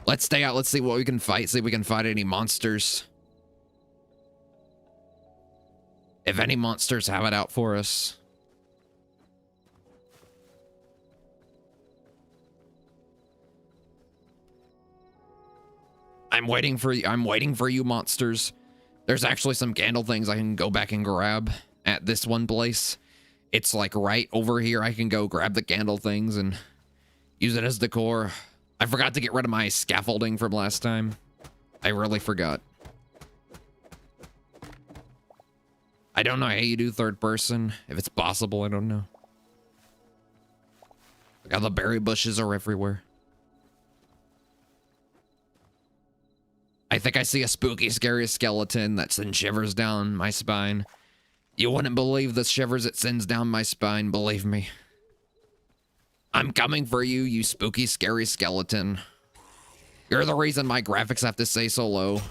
Let's stay out. Let's see what we can fight. See if we can fight any monsters. If any monsters have it out for us. I'm waiting for you, monsters. There's actually some candle things I can go back and grab at this one place. It's like right over here. I can go grab the candle things and use it as decor. I forgot to get rid of my scaffolding from last time. I really forgot. I don't know how you do third person. If it's possible, I don't know. Look how the berry bushes are everywhere. I think I see a spooky, scary skeleton that sends shivers down my spine. You wouldn't believe the shivers it sends down my spine, believe me. I'm coming for you, you spooky, scary skeleton. You're the reason my graphics have to stay so low.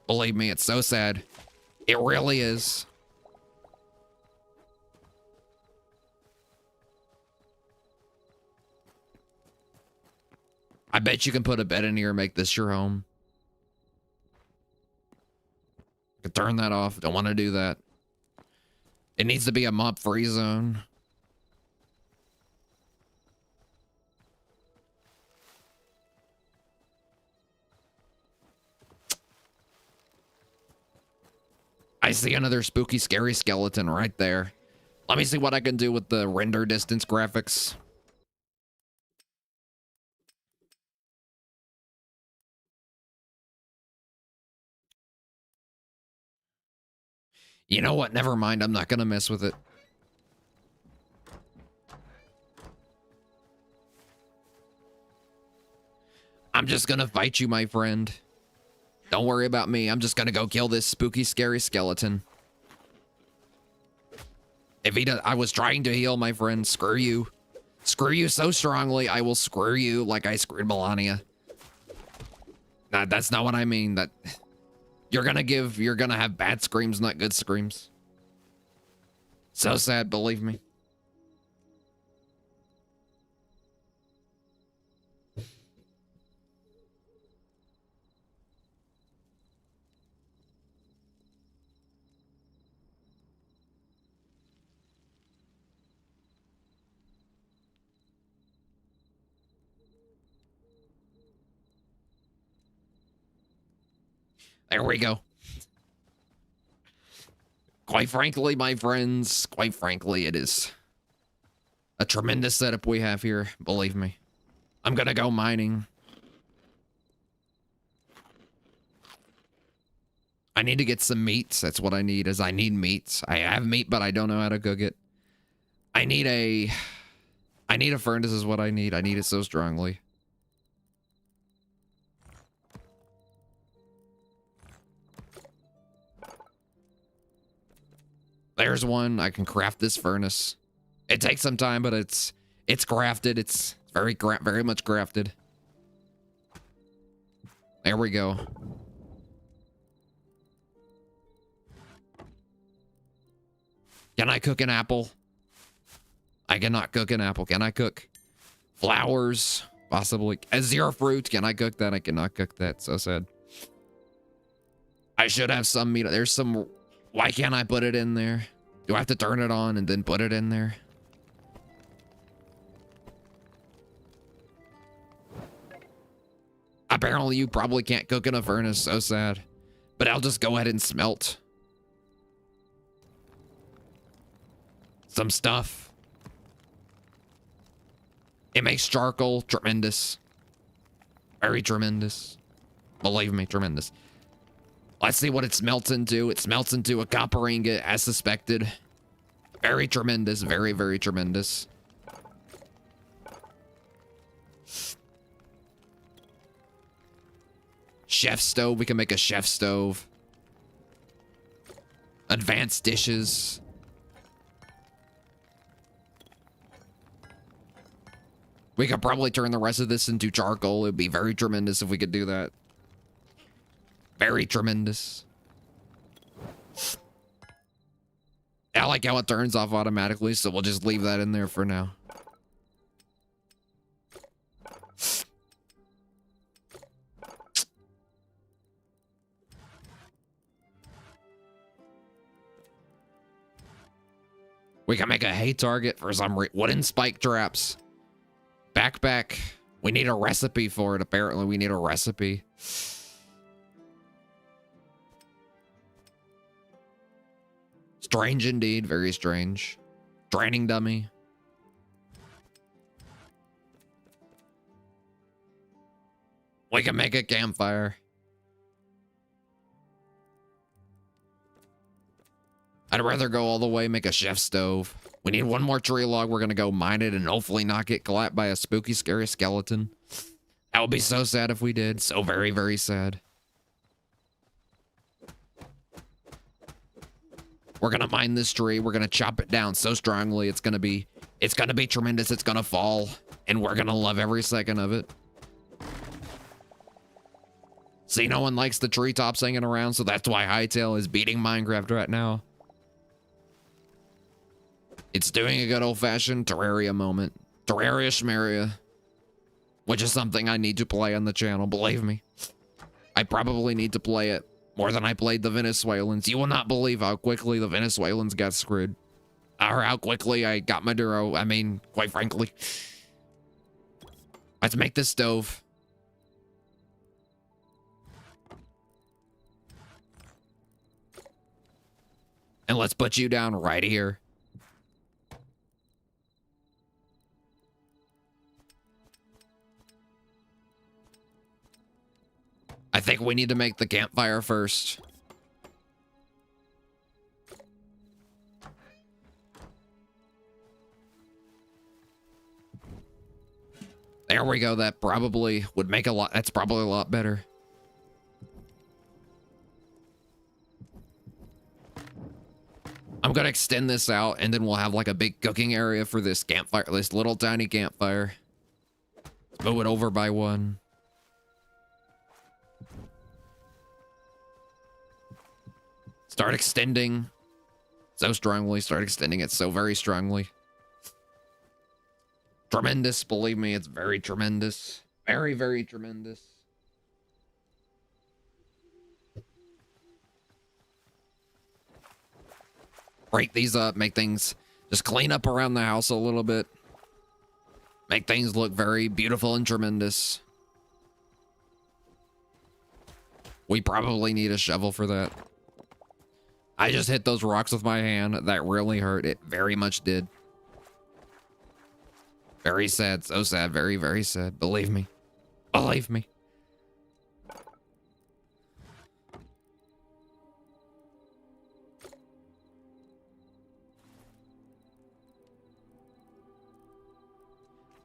Believe me, it's so sad. It really is. I bet you can put a bed in here and make this your home. I can turn that off. Don't want to do that. It needs to be a mob-free zone. I see another spooky, scary skeleton right there. Let me see what I can do with the render distance graphics. You know what? Never mind. I'm not going to mess with it. I'm just going to fight you, my friend. Don't worry about me. I'm just going to go kill this spooky, scary skeleton. If he does, I was trying to heal, my friend. Screw you. Screw you so strongly, I will screw you like I screwed Melania. Nah, that's not what I mean. That... You're gonna have bad screams, not good screams. So sad, believe me. There we go. Quite frankly, my friends, quite frankly, it is a tremendous setup we have here, believe me. I'm gonna go mining. I need to get some meat. That's what I need, is I need meat. I have meat, but I don't know how to cook it. I need a furnace is what I need. I need it so strongly. There's one. I can craft this furnace. It takes some time, but it's crafted. It's very much crafted. There we go. Can I cook an apple? I cannot cook an apple. Can I cook flowers? Possibly. Azure fruit. Can I cook that? I cannot cook that. So sad. I should have some meat. There's some... Why can't I put it in there? Do I have to turn it on and then put it in there? Apparently you probably can't cook in a furnace. So sad. But I'll just go ahead and smelt some stuff. It makes charcoal tremendous. Very tremendous. Believe me, tremendous. Let's see what it smelts into. It smelts into a copper ingot, as suspected. Very tremendous. Very, very tremendous. Chef stove. We can make a chef stove. Advanced dishes. We could probably turn the rest of this into charcoal. It'd be very tremendous if we could do that. Very tremendous. I like how it turns off automatically, so we'll just leave that in there for now. We can make a hay target for some wooden spike traps. Backpack. We need a recipe for it. Apparently, we need a recipe. Strange indeed. Very strange. Training dummy. We can make a campfire. I'd rather go all the way, make a chef stove. We need one more tree log. We're going to go mine it and hopefully not get clapped by a spooky, scary skeleton. That would be so sad if we did. So very, very sad. We're going to mine this tree. We're going to chop it down so strongly. It's going to be tremendous. It's going to fall. And we're going to love every second of it. See, no one likes the treetops hanging around, so that's why Hytale is beating Minecraft right now. It's doing a good old-fashioned Terraria moment. Terraria Schmaria. Which is something I need to play on the channel, believe me. I probably need to play it more than I played the Venezuelans. You will not believe how quickly the Venezuelans got screwed. Or how quickly I got Maduro. I mean, quite frankly. Let's make this stove. And let's put you down right here. I think we need to make the campfire first. There we go. That probably would make a lot. That's probably a lot better. I'm going to extend this out and then we'll have like a big cooking area for this campfire, this little tiny campfire. Let's move it over by one. Start extending so strongly. Start extending it so very strongly. Tremendous. Believe me, it's very tremendous. Very, very tremendous. Break these up. Make things... Just clean up around the house a little bit. Make things look very beautiful and tremendous. We probably need a shovel for that. I just hit those rocks with my hand. That really hurt. It very much did. Very sad. So sad. Very, very sad. Believe me. Believe me.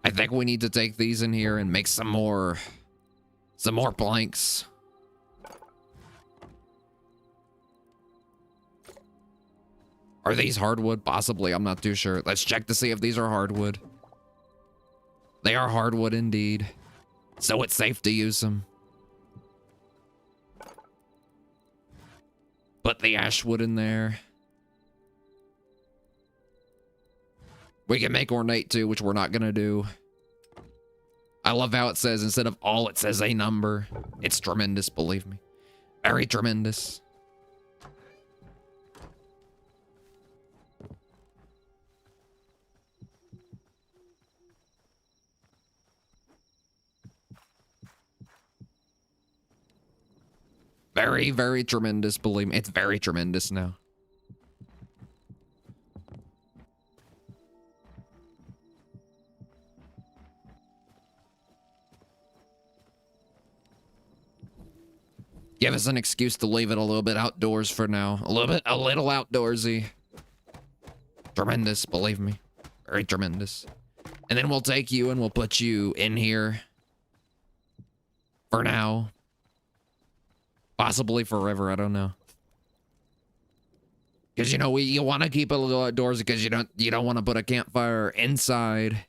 I think we need to take these in here and make some more planks. Are these hardwood? Possibly. I'm not too sure. Let's check to see if these are hardwood. They are hardwood indeed. So it's safe to use them. Put the ash wood in there. We can make ornate too, which we're not going to do. I love how it says, instead of all, it says a number. It's tremendous, believe me. Very tremendous. Very, very tremendous, believe me. It's very tremendous now. Give us an excuse to leave it a little bit outdoors for now. A little outdoorsy. Tremendous, believe me. Very tremendous. And then we'll take you and we'll put you in here. For now. Possibly forever, I don't know. Because, you know, you want to keep it a little outdoors because you don't want to put a campfire inside.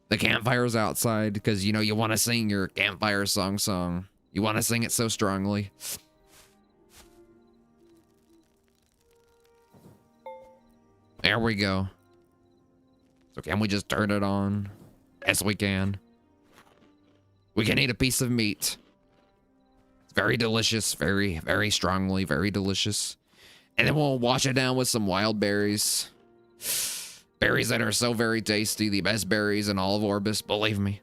The campfire's outside because, you know, you want to sing your campfire song. You want to sing it so strongly. There we go. So can we just turn it on? Yes, we can. We can eat a piece of meat. It's very delicious. Very, very strongly. Very delicious. And then we'll wash it down with some wild berries. Berries that are so very tasty. The best berries in all of Orbis, believe me.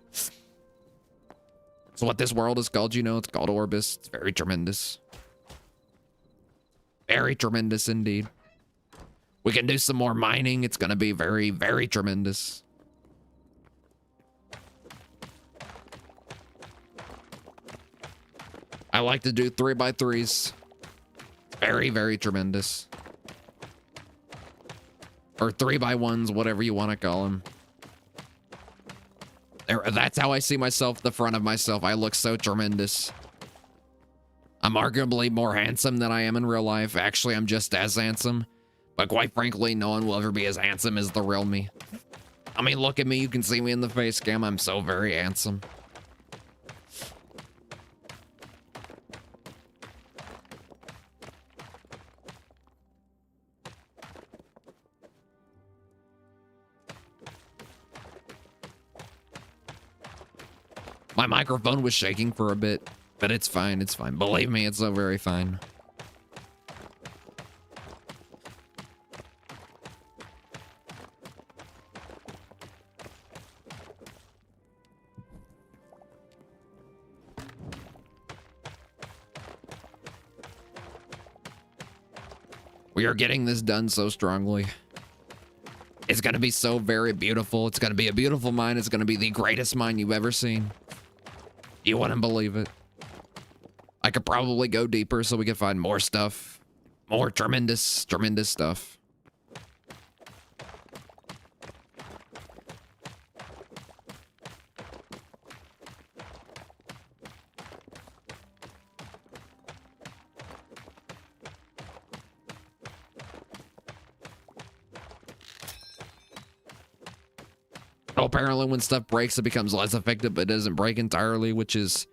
So what this world is called, you know, it's called Orbis. It's very tremendous. Very tremendous indeed. We can do some more mining. It's going to be very, very tremendous. I like to do 3x3s. Very, very tremendous. Or 3x1s, whatever you want to call them. That's how I see myself, the front of myself. I look so tremendous. I'm arguably more handsome than I am in real life. Actually, I'm just as handsome. But quite frankly, no one will ever be as handsome as the real me. I mean, look at me. You can see me in the face cam. I'm so very handsome. My microphone was shaking for a bit, but it's fine. It's fine. Believe me, it's so very fine. We are getting this done so strongly. It's going to be so very beautiful. It's going to be a beautiful mine. It's going to be the greatest mine you've ever seen. You wouldn't believe it. I could probably go deeper so we could find more stuff. More tremendous, tremendous stuff. Well, apparently when stuff breaks, it becomes less effective, but it doesn't break entirely, which is,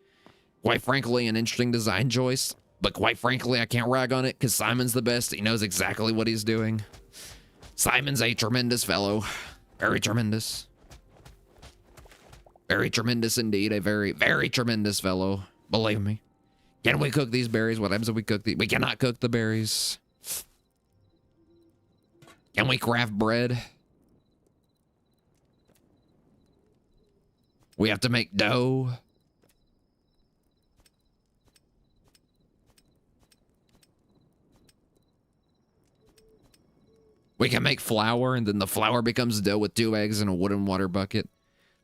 quite frankly, an interesting design choice. But quite frankly, I can't rag on it because Simon's the best. He knows exactly what he's doing. Simon's a tremendous fellow. Very tremendous. Very tremendous indeed. A very, very tremendous fellow. Believe me. Can we cook these berries? What happens if we cook these? We cannot cook the berries. Can we craft bread? We have to make dough. We can make flour, and then the flour becomes dough with 2 eggs and a wooden water bucket.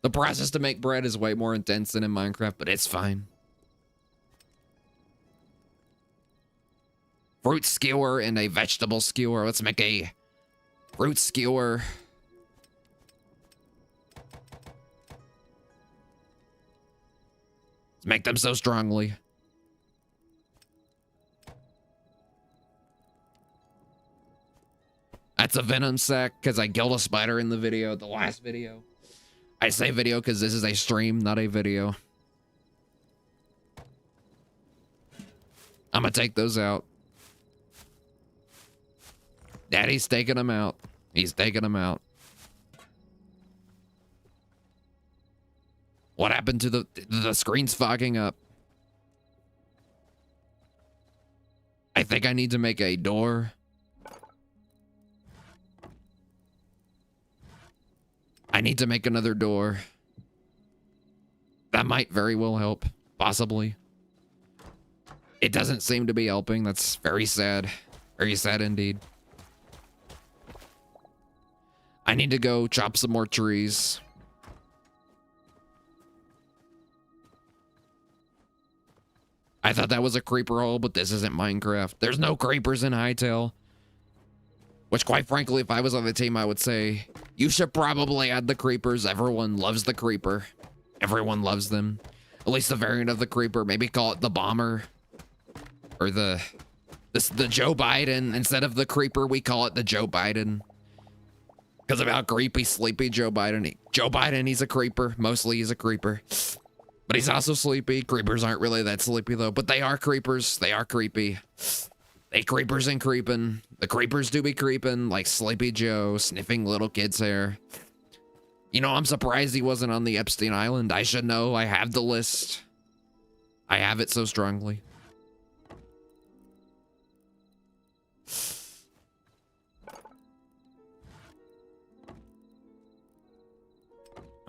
The process to make bread is way more intense than in Minecraft, but it's fine. Fruit skewer and a vegetable skewer. Let's make a fruit skewer. Let's make them so strongly. That's a venom sac because I killed a spider in the video, the last video. I say video because this is a stream, not a video. I'm gonna take those out. Daddy's taking them out. He's taking them out. What happened to the screen's fogging up? I think I need to make a door. I need to make another door. That might very well help. Possibly. It doesn't seem to be helping. That's very sad. Very sad indeed. I need to go chop some more trees. I thought that was a creeper hole, but this isn't Minecraft. There's no creepers in Hytale. Which, quite frankly, if I was on the team, I would say, you should probably add the creepers. Everyone loves the creeper. Everyone loves them. At least the variant of the creeper. Maybe call it the bomber. Or the Joe Biden. Instead of the creeper, we call it the Joe Biden. Because of how creepy, sleepy Joe Biden. Joe Biden, he's a creeper. Mostly he's a creeper. But he's also sleepy. Creepers aren't really that sleepy, though. But they are creepers. They are creepy. They creepers and creeping. The creepers do be creeping, like Sleepy Joe, sniffing little kids' hair. You know, I'm surprised he wasn't on the Epstein Island. I should know. I have the list. I have it so strongly.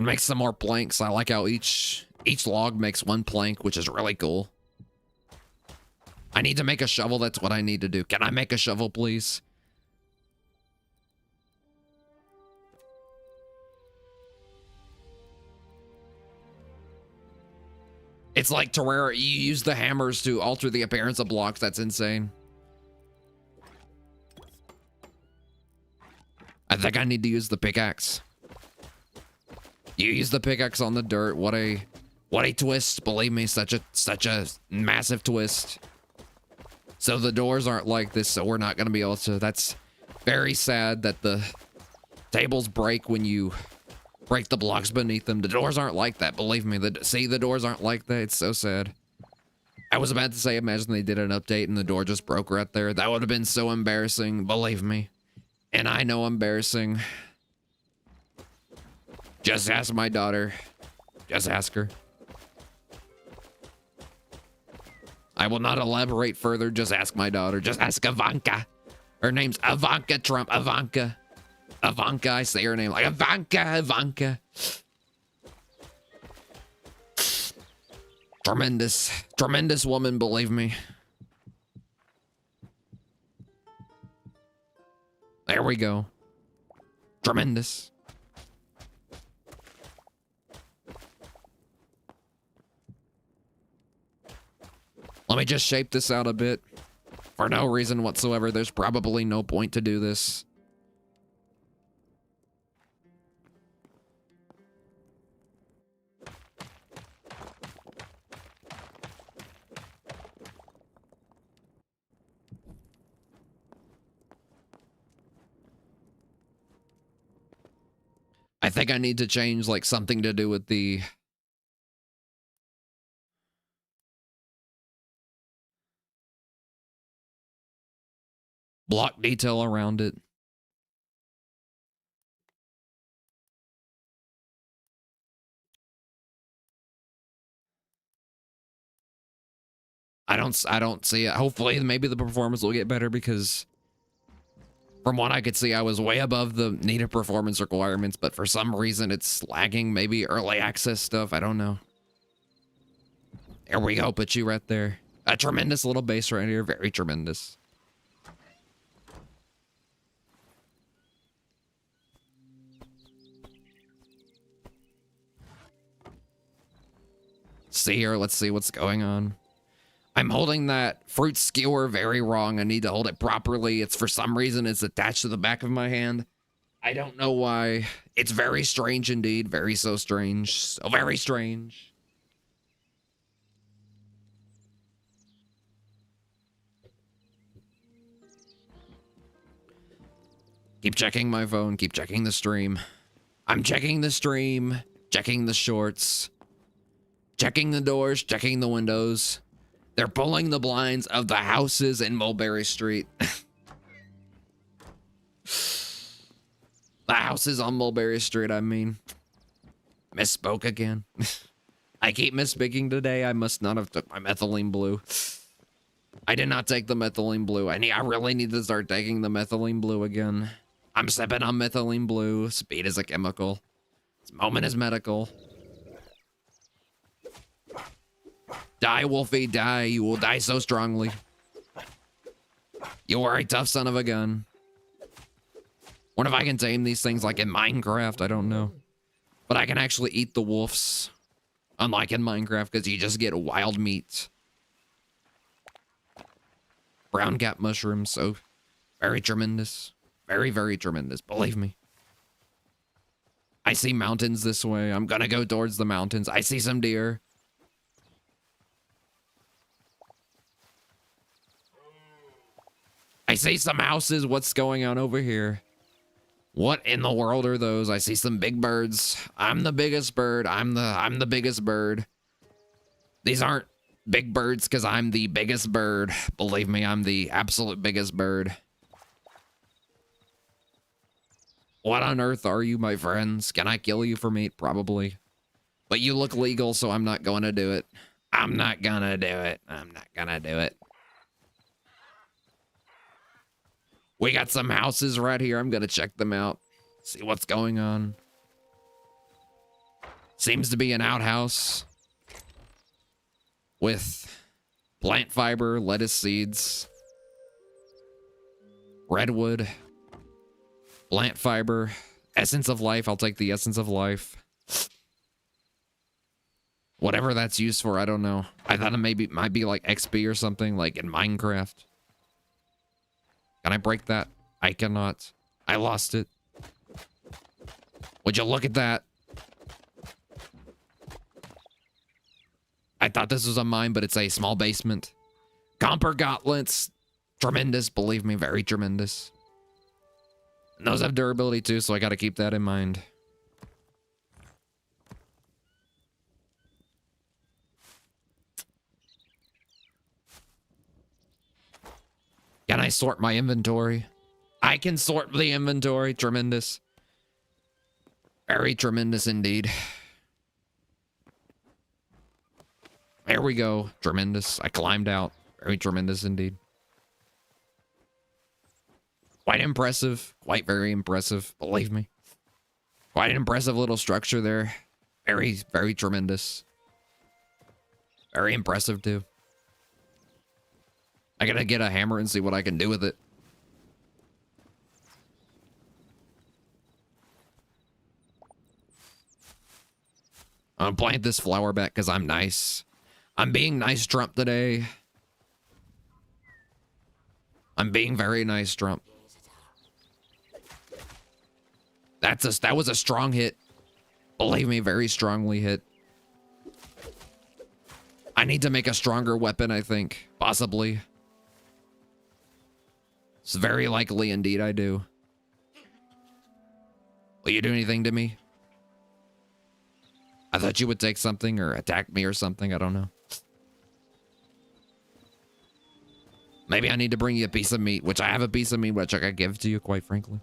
I'll make some more planks. I like how each log makes one plank, which is really cool. I need to make a shovel. That's what I need to do. Can I make a shovel, please? It's like Terraria. You use the hammers to alter the appearance of blocks. That's insane. I think I need to use the pickaxe. You use the pickaxe on the dirt. What a twist. Believe me, such a massive twist. So the doors aren't like this, so we're not going to be able to. That's very sad that the tables break when you break the blocks beneath them. The doors aren't like that, believe me. See, the doors aren't like that. It's so sad. I was about to say, imagine they did an update and the door just broke right there. That would have been so embarrassing, believe me. And I know embarrassing. Just ask my daughter. Just ask her. I will not elaborate further. Just ask my daughter. Just ask Ivanka. Her name's Ivanka Trump. Ivanka. Ivanka, I say her name like Ivanka. Ivanka. Tremendous. Tremendous woman, believe me. There we go. Tremendous. Let me just shape this out a bit. For no reason whatsoever. There's probably no point to do this. I think I need to change like something to do with the block detail around it. I don't see it. Hopefully maybe the performance will get better, because from what I could see, I was way above the needed performance requirements, but for some reason it's lagging. Maybe early access stuff. I don't know. There we go. Put you right there. A tremendous little base right here. Very tremendous. See here. Let's see what's going on. I'm holding that fruit skewer very wrong. I need to hold it properly. It's for some reason it's attached to the back of my hand. I don't know why. It's very strange indeed. Very so strange. So very strange. Keep checking my phone. Keep checking the stream. I'm checking the stream. Checking the shorts. Checking the doors. Checking the windows. They're pulling the blinds of the houses in Mulberry Street. The houses on Mulberry Street, I mean. Misspoke again. I keep misspeaking today. I must not have took my methylene blue. I did not take the methylene blue. I really need to start taking the methylene blue again. I'm sipping on methylene blue. Speed is a chemical. This moment is medical. Die, Wolfie, die. You will die so strongly. You are a tough son of a gun. What if I can tame these things like in Minecraft? I don't know. But I can actually eat the wolves. Unlike in Minecraft, because you just get wild meat. Brown gap mushrooms, so very tremendous. Very, very tremendous. Believe me. I see mountains this way. I'm gonna go towards the mountains. I see some deer. I see some houses. What's going on over here? What in the world are those? I see some big birds. I'm the biggest bird. I'm the biggest bird. These aren't big birds because I'm the biggest bird. Believe me, I'm the absolute biggest bird. What on earth are you, my friends? Can I kill you for meat? Probably. But you look legal, so I'm not going to do it. I'm not gonna do it. I'm not gonna do it. We got some houses right here. I'm gonna check them out. See what's going on. Seems to be an outhouse with plant fiber, lettuce seeds, redwood, plant fiber, essence of life. I'll take the essence of life. Whatever that's used for, I don't know. I thought it might be like XP or something, like in Minecraft. Can I break that? I cannot. I lost it. Would you look at that? I thought this was a mine, but it's a small basement. Comper gauntlets. Tremendous, believe me, very tremendous. And those have durability too, so I gotta keep that in mind. Can I sort my inventory? I can sort the inventory. Tremendous. Very tremendous indeed. There we go. Tremendous. I climbed out. Very tremendous indeed. Quite impressive. Quite very impressive. Believe me. Quite an impressive little structure there. Very, very tremendous. Very impressive too. I gotta get a hammer and see what I can do with it. I'm gonna plant this flower back because I'm nice. I'm being nice, Trump, today. I'm being very nice, Trump. That was a strong hit. Believe me, very strongly hit. I need to make a stronger weapon, I think. Possibly. It's very likely indeed I do. Will you do anything to me? I thought you would take something or attack me or something. I don't know. Maybe I need to bring you a piece of meat, which I have a piece of meat, which I could give to you, quite frankly.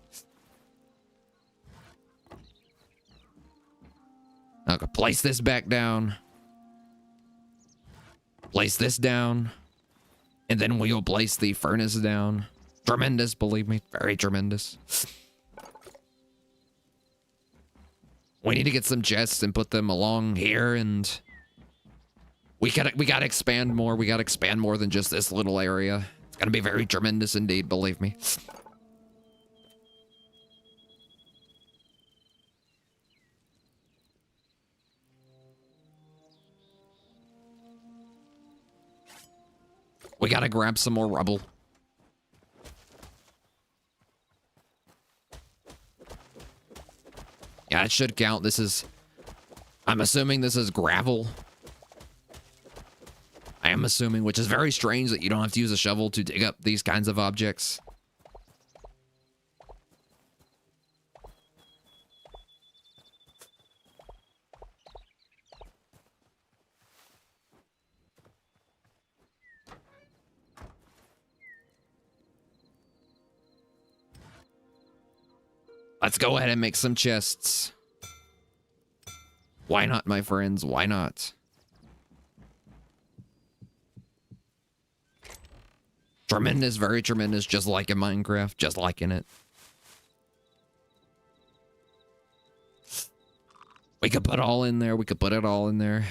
Okay, place this back down. Place this down. And then we'll place the furnace down. Tremendous, believe me. Very tremendous. We need to get some chests and put them along here, and we gotta expand more. We gotta expand more than just this little area. It's gonna be very tremendous indeed, believe me. We gotta grab some more rubble. Yeah, it should count. I'm assuming this is gravel. I am assuming, which is very strange that you don't have to use a shovel to dig up these kinds of objects. Let's go ahead and make some chests. Why not, my friends? Why not? Tremendous, very tremendous, just like in Minecraft, just like in it. We could put all in there. We could put it all in there.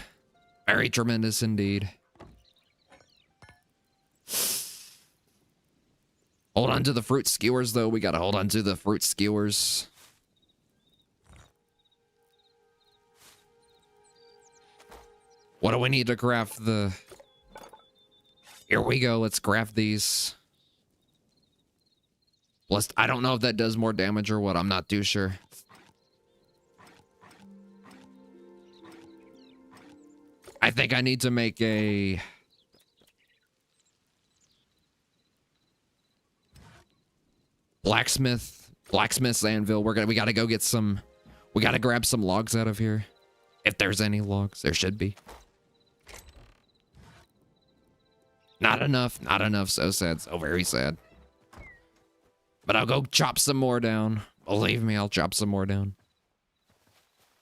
Very tremendous indeed. Hold on to the fruit skewers, though. We gotta hold on to the fruit skewers. What do we need to craft the... Here we go. Let's craft these. Plus, I don't know if that does more damage or what. I'm not too sure. I think I need to make a... Blacksmith's anvil. We gotta go get some... We gotta grab some logs out of here. If there's any logs, there should be. Not enough, not enough. So sad, so very sad. But I'll go chop some more down. Believe me, I'll chop some more down.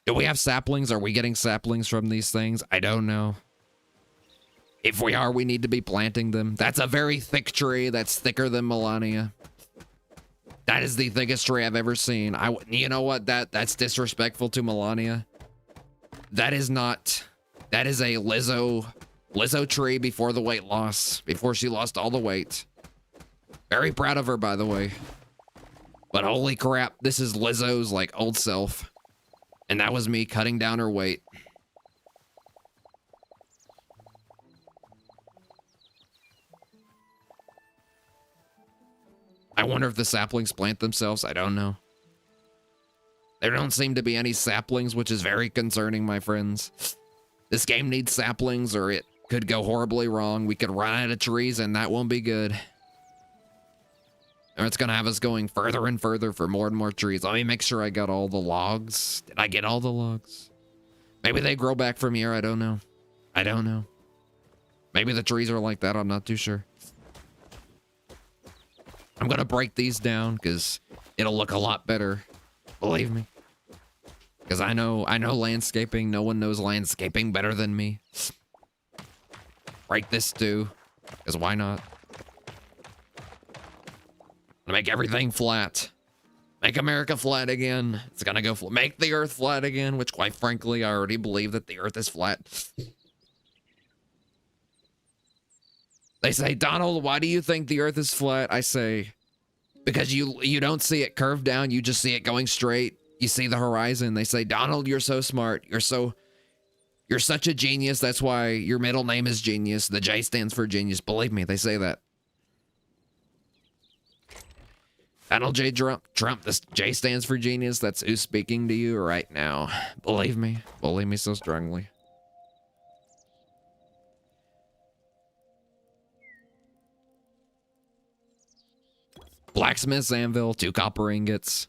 Do we have saplings? Are we getting saplings from these things? I don't know. If we are, we need to be planting them. That's a very thick tree. That's thicker than Melania. That is the thickest tree I've ever seen. You know what? That's disrespectful to Melania. That is not, that is a Lizzo tree before the weight loss, before she lost all the weight. Very proud of her, by the way. But holy crap, this is Lizzo's like old self. And that was me cutting down her weight. I wonder if the saplings plant themselves. I don't know. There don't seem to be any saplings, which is very concerning, my friends. This game needs saplings or it could go horribly wrong. We could run out of trees and that won't be good. Or it's going to have us going further and further for more and more trees. Let me make sure I got all the logs. Did I get all the logs? Maybe they grow back from here. I don't know. I don't know. Maybe the trees are like that. I'm not too sure. I'm going to break these down because it'll look a lot better. Believe me. Because I know landscaping. No one knows landscaping better than me. Break this too. Because why not? Make everything flat. Make America flat again. It's gonna go make the earth flat again, which quite frankly, I already believe that the earth is flat. They say, Donald, why do you think the earth is flat? I say, because you don't see it curved down, you just see it going straight. You see the horizon. They say, Donald, you're so smart. You're such a genius. That's why your middle name is Genius. The J stands for genius. Believe me, they say that. Donald J. Trump, this J stands for genius. That's who's speaking to you right now. Believe me so strongly. Blacksmith's anvil, 2 copper ingots.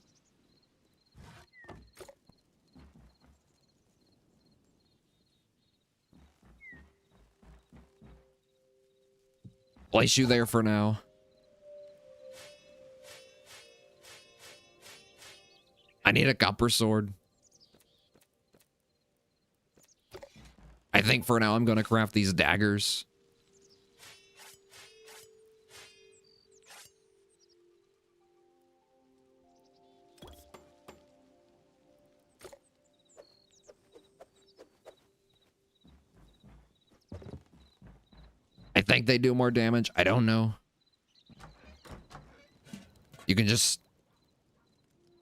Place you there for now. I need a copper sword. I think for now I'm going to craft these daggers. I think they do more damage. I don't know. You can just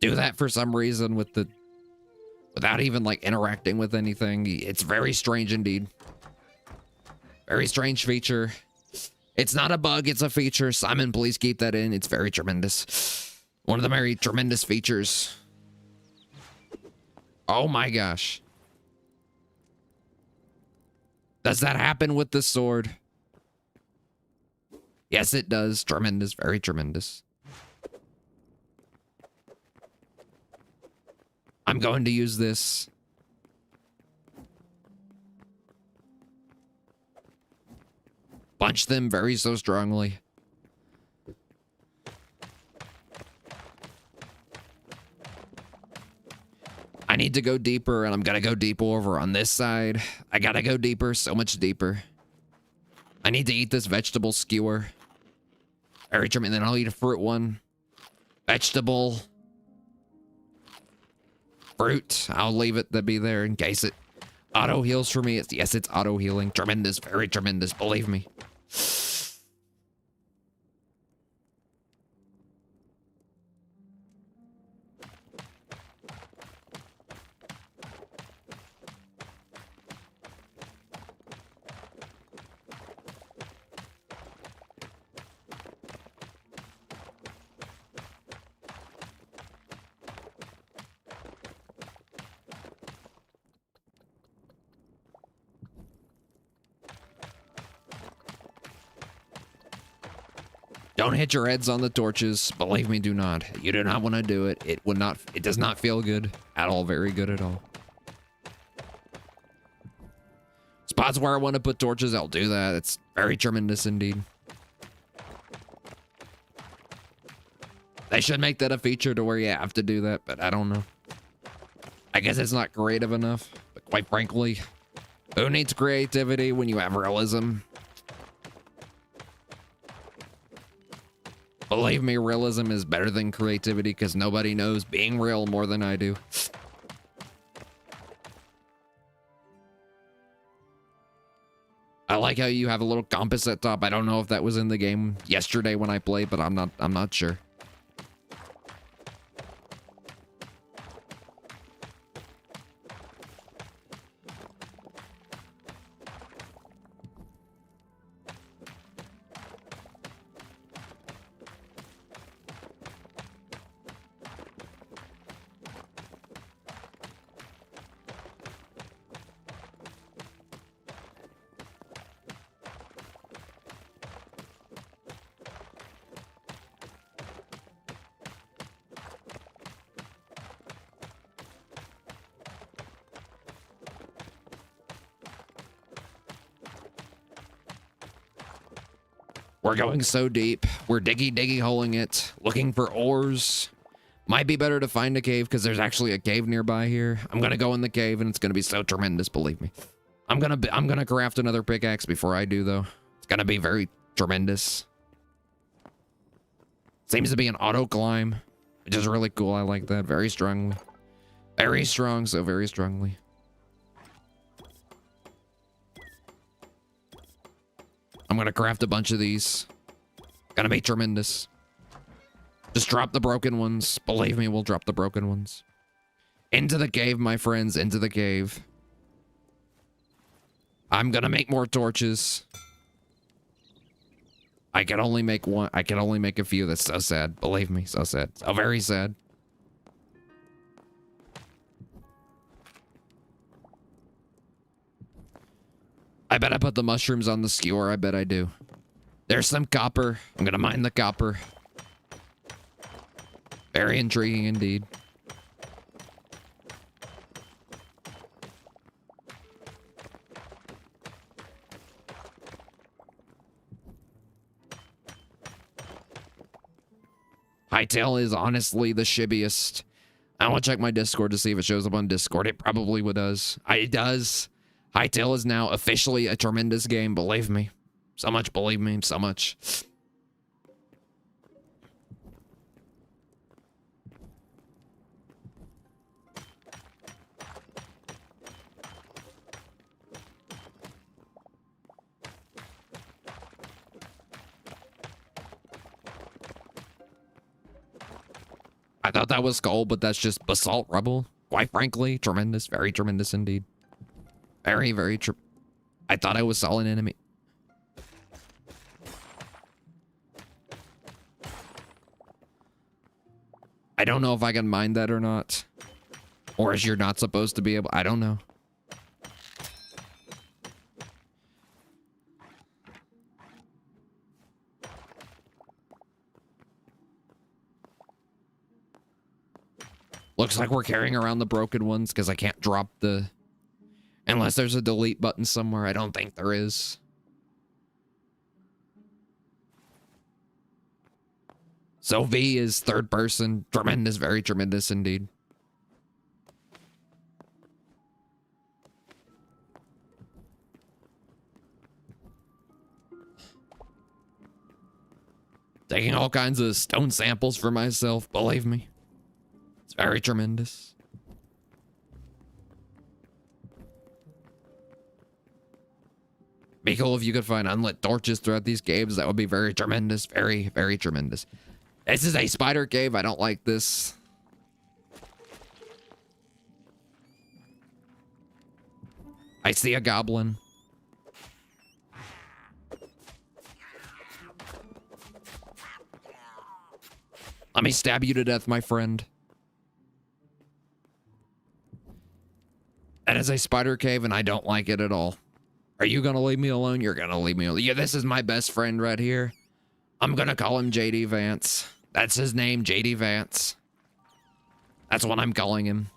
do that for some reason without even like interacting with anything. It's very strange indeed. Very strange feature. It's not a bug, it's a feature. Simon, please keep that in. It's very tremendous. One of the very tremendous features. Oh my gosh. Does that happen with the sword? Yes, it does. Tremendous, very tremendous. I'm going to use this. Punch them very so strongly. I need to go deeper, and I'm gonna go deeper over on this side. I gotta go deeper, so much deeper. I need to eat this vegetable skewer. Very tremendous. Then I'll eat a fruit one. Vegetable. Fruit. I'll leave it to be there in case it auto heals for me. Yes, it's auto healing. Tremendous, very tremendous. Believe me. Don't hit your heads on the torches. Believe me, do not. You do not want to do it. It does not feel good at all. Very good at all. Spots where I want to put torches, I'll do that. It's very tremendous indeed. They should make that a feature to where you have to do that, but I don't know. I guess it's not creative enough, but quite frankly, who needs creativity when you have realism? Believe me, realism is better than creativity because nobody knows being real more than I do. I like how you have a little compass at top. I don't know if that was in the game yesterday when I played, but I'm not sure. We're going so deep. We're diggy holing it, looking for ores. Might be better to find a cave because there's actually a cave nearby here. I'm gonna go in the cave and it's gonna be so tremendous, believe me. I'm gonna craft another pickaxe before I do though. It's gonna be very tremendous. Seems to be an auto climb, which is really cool. I like that very strongly. Very strong, so very strongly. I'm gonna craft a bunch of these. Gonna be tremendous. Just drop the broken ones. Believe me, we'll drop the broken ones. Into the cave, my friends, into the cave. I'm gonna make more torches. I can only make one. I can only make a few. That's so sad. Believe me, so sad. So very sad. I bet I put the mushrooms on the skewer. I bet I do. There's some copper. I'm gonna mine the copper. Very intriguing indeed. Hytale is honestly the shibbiest. I want to check my Discord to see if it shows up on Discord. It probably does. It does. Hytale is now officially a tremendous game, believe me. So much, believe me, so much. I thought that was gold, but that's just basalt rubble. Quite frankly, tremendous, very tremendous indeed. Very, very true. I thought I was saw an enemy. I don't know if I can mine that or not. Or if you're not supposed to be able. I don't know. Looks like we're carrying around the broken ones because I can't drop the... Unless there's a delete button somewhere. I don't think there is. So V is third person. Tremendous, very tremendous indeed. Taking all kinds of stone samples for myself, believe me. It's very tremendous. Be cool if you could find unlit torches throughout these caves. That would be very tremendous. Very, very tremendous. This is a spider cave. I don't like this. I see a goblin. Let me stab you to death, my friend. That is a spider cave, and I don't like it at all. Are you gonna leave me alone? You're gonna leave me alone. Yeah, this is my best friend right here. I'm gonna call him JD Vance. That's his name, JD Vance. That's what I'm calling him.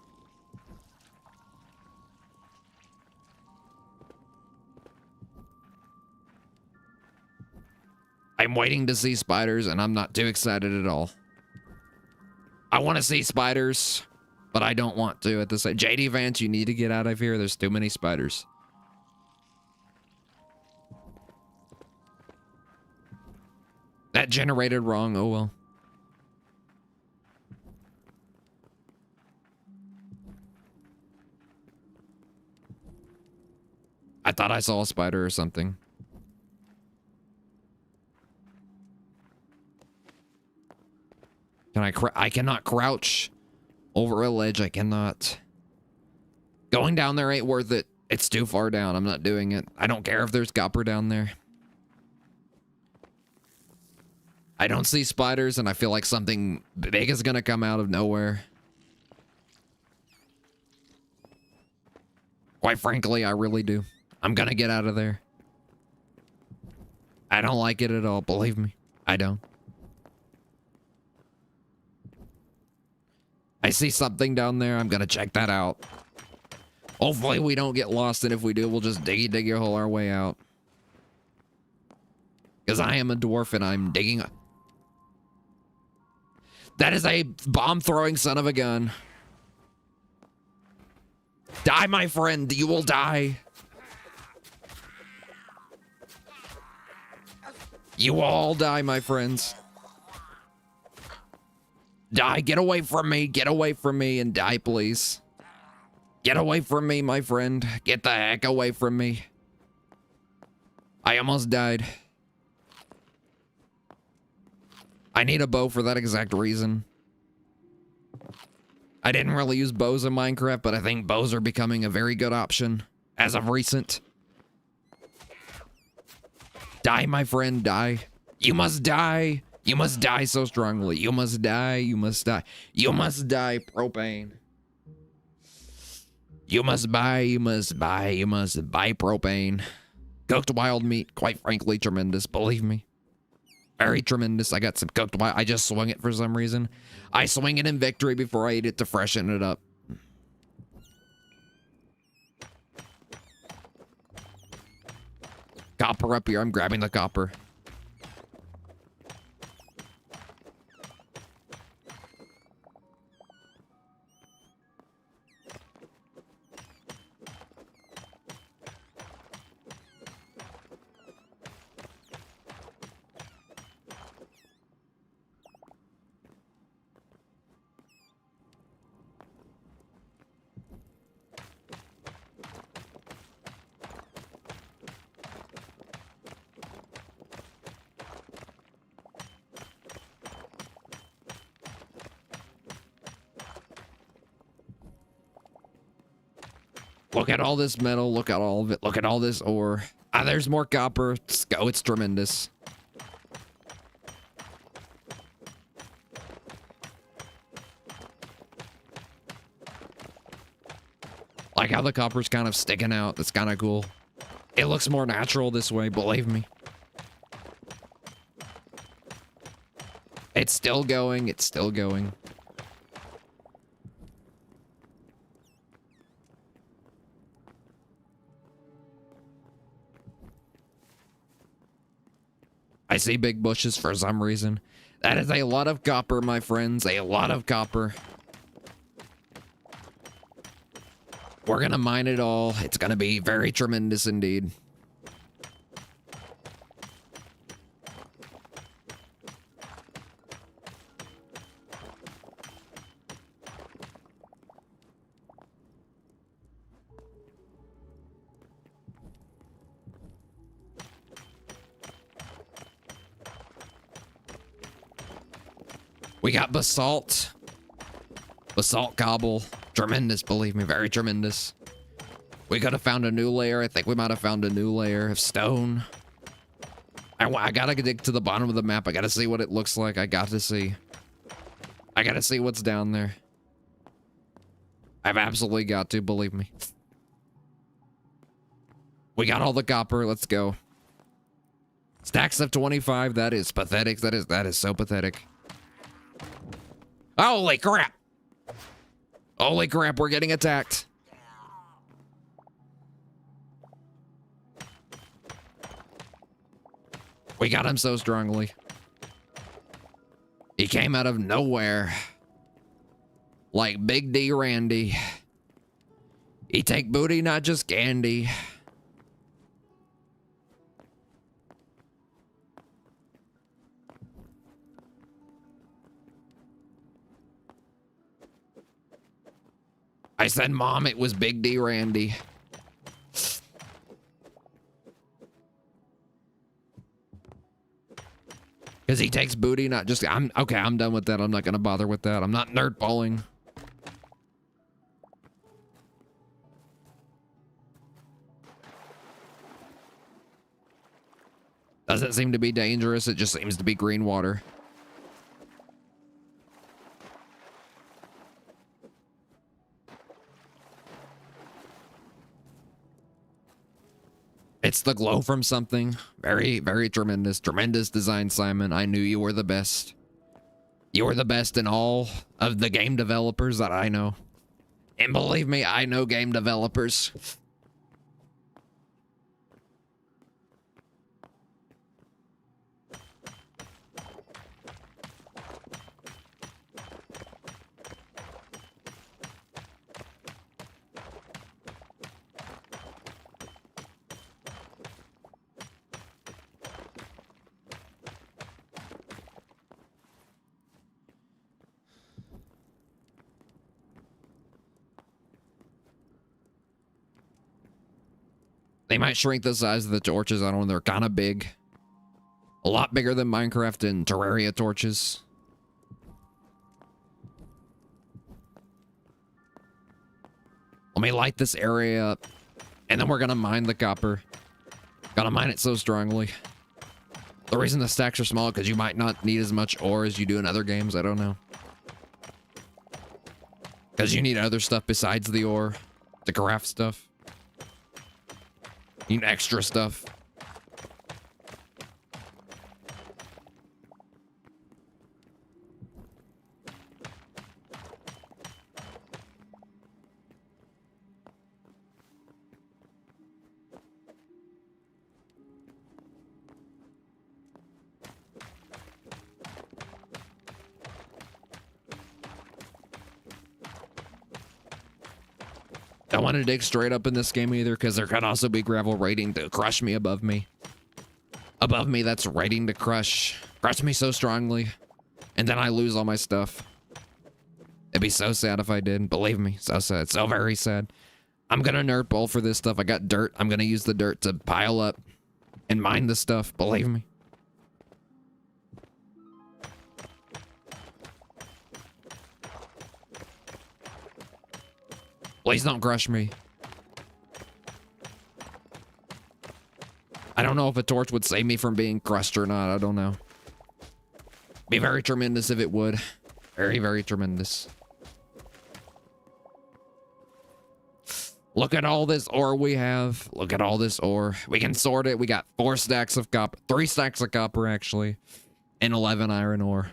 I'm waiting to see spiders, and I'm not too excited at all. I want to see spiders, but I don't want to at the same. JD Vance, you need to get out of here. There's too many spiders. That generated wrong. Oh, well. I thought I saw a spider or something. I cannot crouch over a ledge. I cannot. Going down there ain't worth it. It's too far down. I'm not doing it. I don't care if there's copper down there. I don't see spiders, and I feel like something big is gonna come out of nowhere. Quite frankly, I really do. I'm gonna get out of there. I don't like it at all, believe me. I don't. I see something down there. I'm gonna check that out. Hopefully we don't get lost, and if we do, we'll just diggy hole our way out. Because I am a dwarf, and I'm digging... That is a bomb-throwing son of a gun. Die, my friend. You will die. You will all die, my friends. Die. Get away from me. Get away from me and die, please. Get away from me, my friend. Get the heck away from me. I almost died. I need a bow for that exact reason. I didn't really use bows in Minecraft, but I think bows are becoming a very good option as of recent. Die, my friend, die. You must die. You must die so strongly. You must die. You must die. You must die, propane. You must buy propane. Cooked wild meat, quite frankly, tremendous, believe me. Very tremendous. I got some cooked wild. I just swung it for some reason. I swing it in victory before I eat it to freshen it up. Copper up here. I'm grabbing the copper. Look at all this metal. Look at all of it. Look at all this ore. Ah, there's more copper. Let's go. It's tremendous. Like how the copper's kind of sticking out. That's kind of cool. It looks more natural this way, believe me. It's still going. It's still going. I see big bushes for some reason. That is a lot of copper, my friends. A lot of copper. We're gonna mine it all. It's gonna be very tremendous indeed. We got basalt. Basalt cobble. Tremendous, believe me. Very tremendous. We could have found a new layer. I think we might have found a new layer of stone. I gotta dig to the bottom of the map. I gotta see what it looks like. I gotta see. I gotta see what's down there. I've absolutely got to, believe me. We got all the copper. Let's go. Stacks of 25. That is pathetic. That is so pathetic. Holy crap. Holy crap, we're getting attacked. We got him so strongly. He came out of nowhere. Like Big D Randy. He take booty, not just candy. I said, Mom, it was Big D Randy. Because he takes booty, not just... Okay, I'm done with that. I'm not going to bother with that. I'm not nerd balling. Doesn't seem to be dangerous. It just seems to be green water. It's the glow from something. Very, very tremendous. Tremendous design, Simon. I knew you were the best. You were the best in all of the game developers that I know. And believe me, I know game developers. They might shrink the size of the torches. I don't know. They're kind of big. A lot bigger than Minecraft and Terraria torches. Let me light this area up. And then we're going to mine the copper. Gotta mine it so strongly. The reason the stacks are small, because you might not need as much ore as you do in other games. I don't know. Because you need other stuff besides the ore to craft stuff. You need extra stuff. Don't want to dig straight up in this game either, because there could also be gravel waiting to crush me above me. Above me, that's waiting to crush me so strongly. And then I lose all my stuff. It'd be so sad if I did. Believe me, so sad. So very sad. I'm gonna nerd ball for this stuff. I got dirt. I'm gonna use the dirt to pile up and mine the stuff. Believe me. Please don't crush me. I don't know if a torch would save me from being crushed or not. I don't know. Be very tremendous if it would. Very, very tremendous. Look at all this ore we have. Look at all this ore. We can sort it. We got 4 stacks of copper. 3 stacks of copper, actually. And 11 iron ore.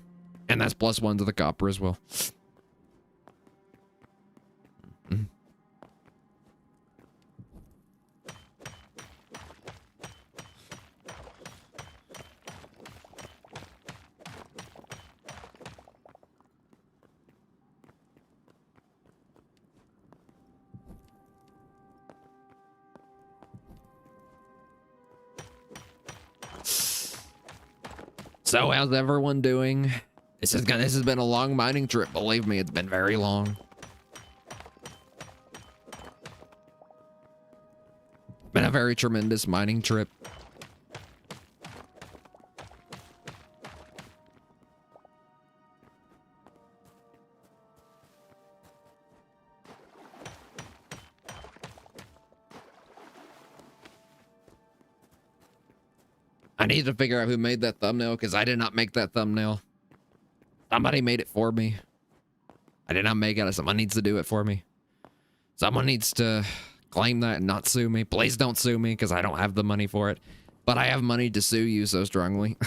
And that's +1 to the copper as well. So how's everyone doing? This has been a long mining trip. Believe me, it's been very long. Been a very tremendous mining trip. I need to figure out who made that thumbnail, because I did not make that thumbnail. Somebody made it for me. I did not make it. Someone needs to do it for me. Someone needs to claim that and not sue me. Please don't sue me, because I don't have the money for it. But I have money to sue you so strongly.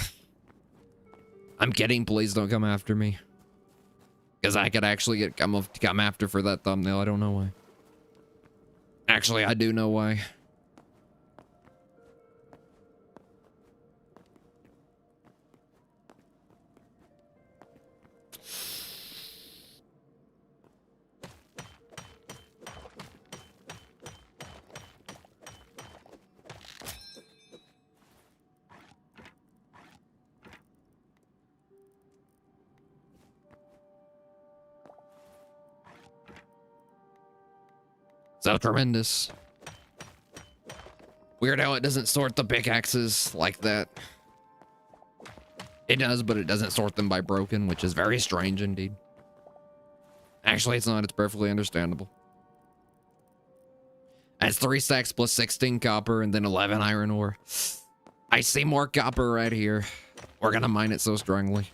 I'm kidding. Please don't come after me. Because I could actually come after for that thumbnail. I don't know why. Actually, I do know why. So tremendous. Weird how it doesn't sort the pickaxes like that. It does, but it doesn't sort them by broken, which is very strange indeed. Actually, it's not. It's perfectly understandable. That's 3 stacks plus 16 copper and then 11 iron ore. I see more copper right here. We're gonna mine it so strongly.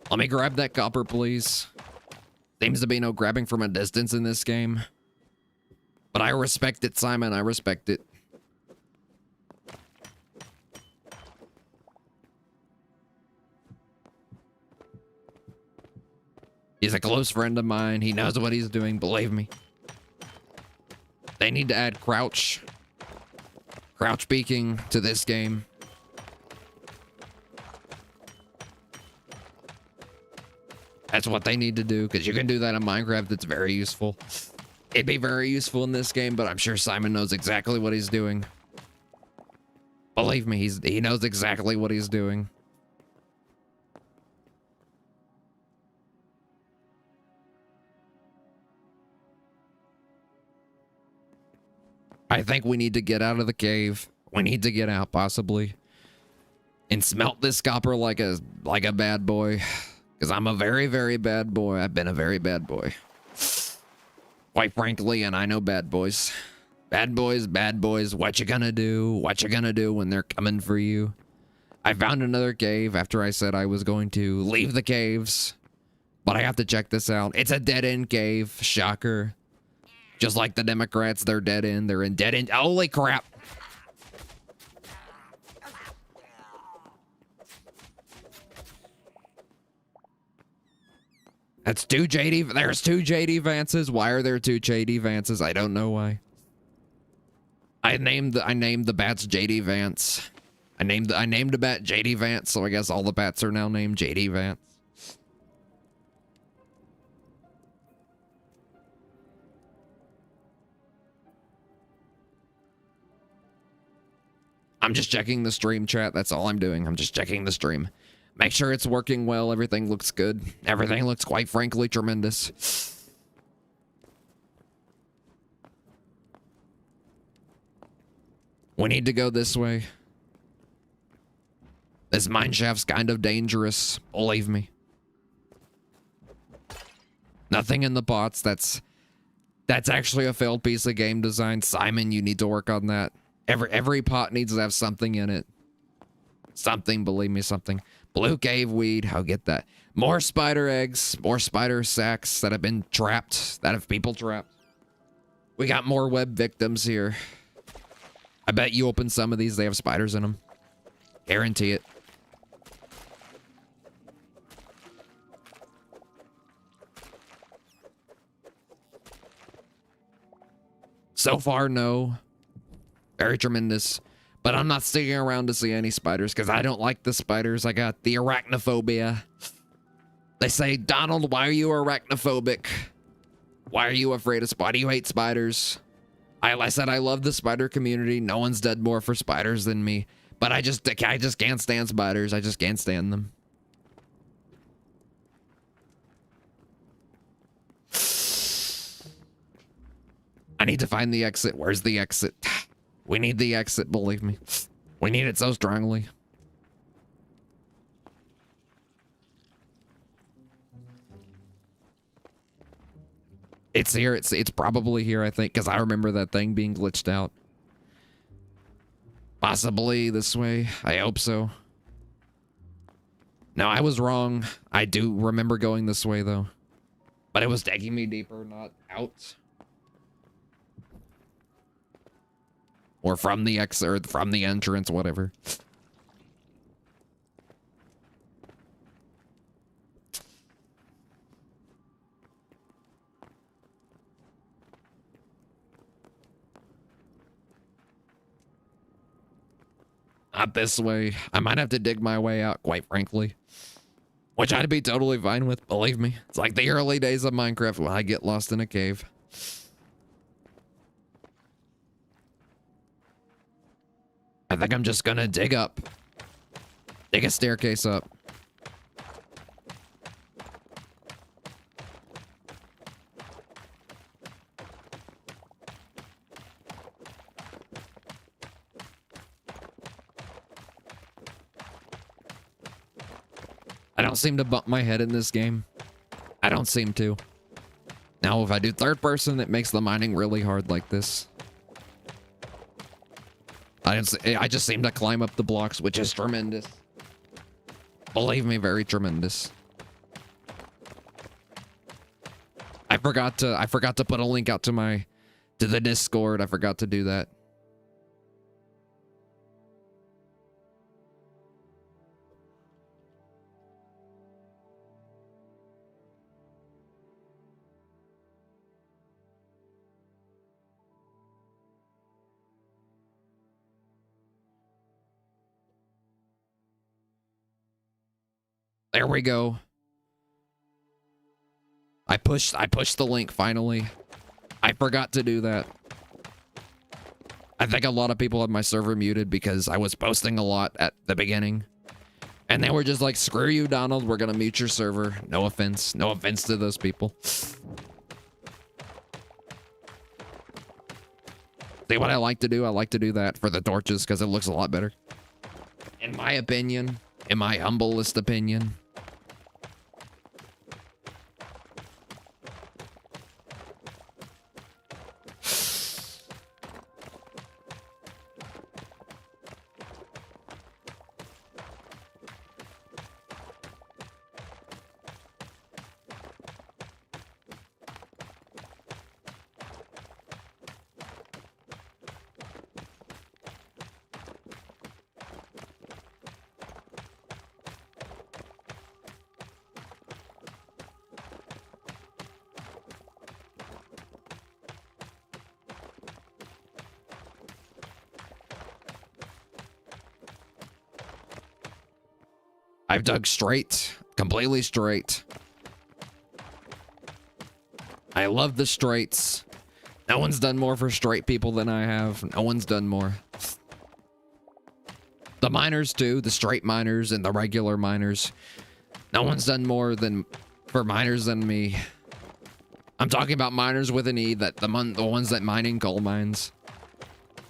Let me grab that copper, please. Seems to be no grabbing from a distance in this game. But I respect it, Simon. I respect it. He's a close friend of mine. He knows what he's doing, believe me. They need to add crouch peeking to this game. That's what they need to do, because you can do that in Minecraft. It's very useful. It'd be very useful in this game, but I'm sure Simon knows exactly what he's doing. Believe me, he knows exactly what he's doing. I think we need to get out of the cave. We need to get out, possibly. And smelt this copper like a bad boy. Because I'm a very, very bad boy. I've been a very bad boy. Quite frankly, and I know bad boys. Bad boys, what you gonna do? What you gonna do when they're coming for you? I found another cave after I said I was going to leave the caves. But I have to check this out. It's a dead-end cave. Shocker. Just like the Democrats, they're dead-end. They're in dead-end. Holy crap. That's 2 JD. There's 2 JD Vances. Why are there 2 JD Vances? I don't know why. I named the bats JD Vance. I named a bat JD Vance, so I guess all the bats are now named JD Vance. I'm just checking the stream chat. That's all I'm doing. I'm just checking the stream. Make sure it's working well. Everything looks good. Everything looks quite frankly tremendous. We need to go this way. This mine shaft's kind of dangerous. Believe me. Nothing in the pots. That's actually a failed piece of game design. Simon, you need to work on that. Every pot needs to have something in it. Something, believe me, something. Blue cave weed, I'll get that. More spider eggs, more spider sacks that have been trapped, that have people trapped. We got more web victims here. I bet you open some of these, they have spiders in them. Guarantee it. So far, no. Very tremendous. But I'm not sticking around to see any spiders because I don't like the spiders. I got the arachnophobia. They say, Donald, why are you arachnophobic? Why are you afraid of spiders? Why do you hate spiders? I said I love the spider community. No one's dead more for spiders than me. But I just can't stand spiders. I just can't stand them. I need to find the exit. Where's the exit? We need the exit, believe me. We need it so strongly. It's here. It's probably here, I think, because I remember that thing being glitched out. Possibly this way. I hope so. No, I was wrong. I do remember going this way, though. But it was taking me deeper, not out. Or from the exit, or from the entrance, whatever. Not this way. I might have to dig my way out, quite frankly. Which I'd be totally fine with, believe me. It's like the early days of Minecraft when I get lost in a cave. I think I'm just gonna dig up. Dig a staircase up. I don't seem to bump my head in this game. I don't seem to. Now, if I do third person, it makes the mining really hard like this. I just seem to climb up the blocks, which is tremendous. Believe me, very tremendous. I forgot to put a link out to the Discord. I forgot to do that. There we go. I pushed the link finally. I forgot to do that. I think a lot of people had my server muted because I was posting a lot at the beginning. And they were just like, screw you, Donald, we're gonna mute your server. No offense. No offense to those people. See what I like to do? I like to do that for the torches because it looks a lot better. In my opinion. In my humblest opinion. I've dug straight, completely straight. I love the straights. No one's done more for straight people than I have. No one's done more. The miners too, the straight miners and the regular miners. No one's done more for miners than me. I'm talking about miners with an E, the ones that mine in coal mines.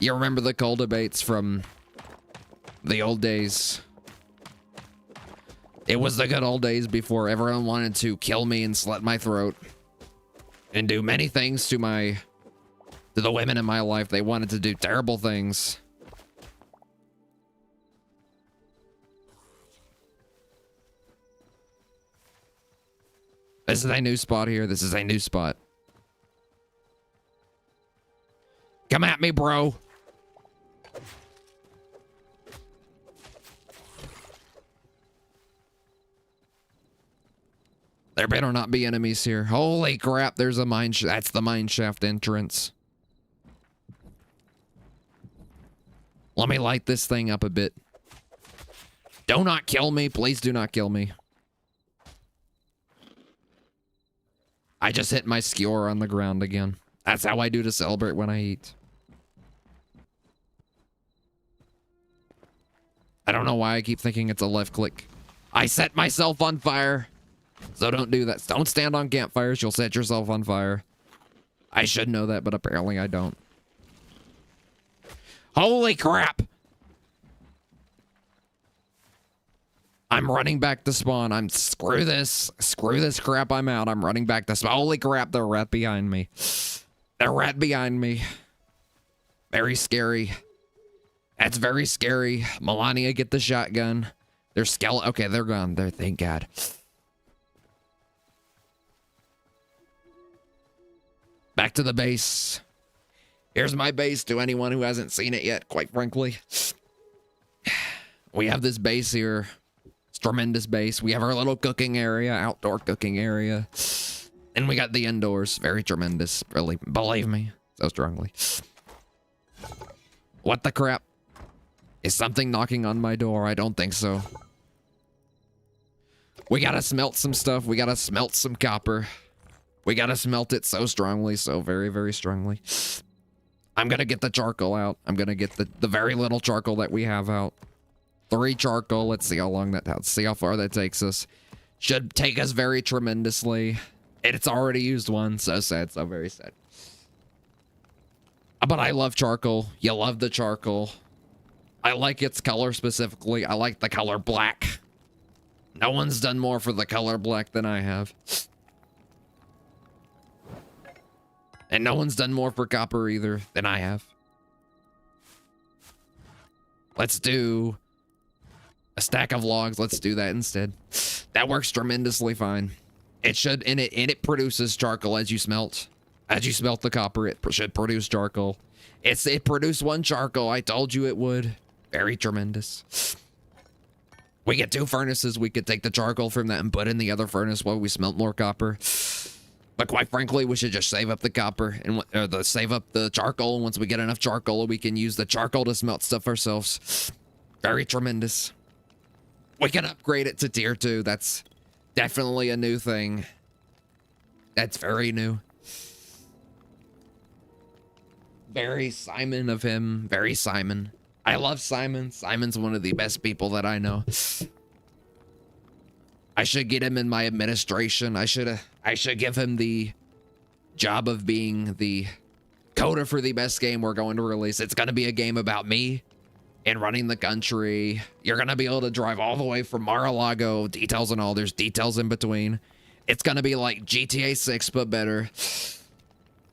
You remember the coal debates from the old days? It was the good old days before everyone wanted to kill me and slit my throat and do many things to the women in my life. They wanted to do terrible things. This is a new spot here. This is a new spot. Come at me, bro. There better not be enemies here. Holy crap, there's a mine shaft. That's the mine shaft entrance. Let me light this thing up a bit. Do not kill me. Please do not kill me. I just hit my skewer on the ground again. That's how I do to celebrate when I eat. I don't know why I keep thinking it's a left click. I set myself on fire. So don't do that. Don't stand on campfires. You'll set yourself on fire. I should know that, but apparently I don't. Holy crap! I'm running back to spawn. Screw this. Screw this crap. I'm out. I'm running back to spawn. Holy crap, they're right behind me. They're right behind me. Very scary. That's very scary. Melania, get the shotgun. They're skeleton. Okay, they're gone. There, thank God. Back to the base. Here's my base to anyone who hasn't seen it yet, quite frankly. We have this base here. It's a tremendous base. We have our little cooking area, outdoor cooking area. And we got the indoors. Very tremendous. Really, believe me. So strongly. What the crap? Is something knocking on my door? I don't think so. We gotta smelt some stuff. We gotta smelt some copper. We gotta smelt it so strongly, so very, very strongly. I'm gonna get the charcoal out. I'm gonna get the very little charcoal that we have out. 3 charcoal. Let's see how long let's see how far that takes us. Should take us very tremendously. It's already used one. So sad, so very sad. But I love charcoal. You love the charcoal. I like its color specifically. I like the color black. No one's done more for the color black than I have. And no one's done more for copper either than I have. Let's do a stack of logs. Let's do that instead. That works tremendously fine. It should, and it produces charcoal as you smelt. As you smelt the copper, it should produce charcoal. It produced 1 charcoal. I told you it would. Very tremendous. We get 2 furnaces. We could take the charcoal from that and put in the other furnace while we smelt more copper. But quite frankly, we should just save up the copper and save up the charcoal. And once we get enough charcoal, we can use the charcoal to smelt stuff ourselves. Very tremendous. We can upgrade it to tier 2. That's definitely a new thing. That's very new. Very Simon of him. Very Simon. I love Simon. Simon's one of the best people that I know. I should get him in my administration. I should give him the job of being the coder for the best game we're going to release. It's going to be a game about me and running the country. You're going to be able to drive all the way from Mar-a-Lago, details and all. There's details in between. It's going to be like GTA 6, but better.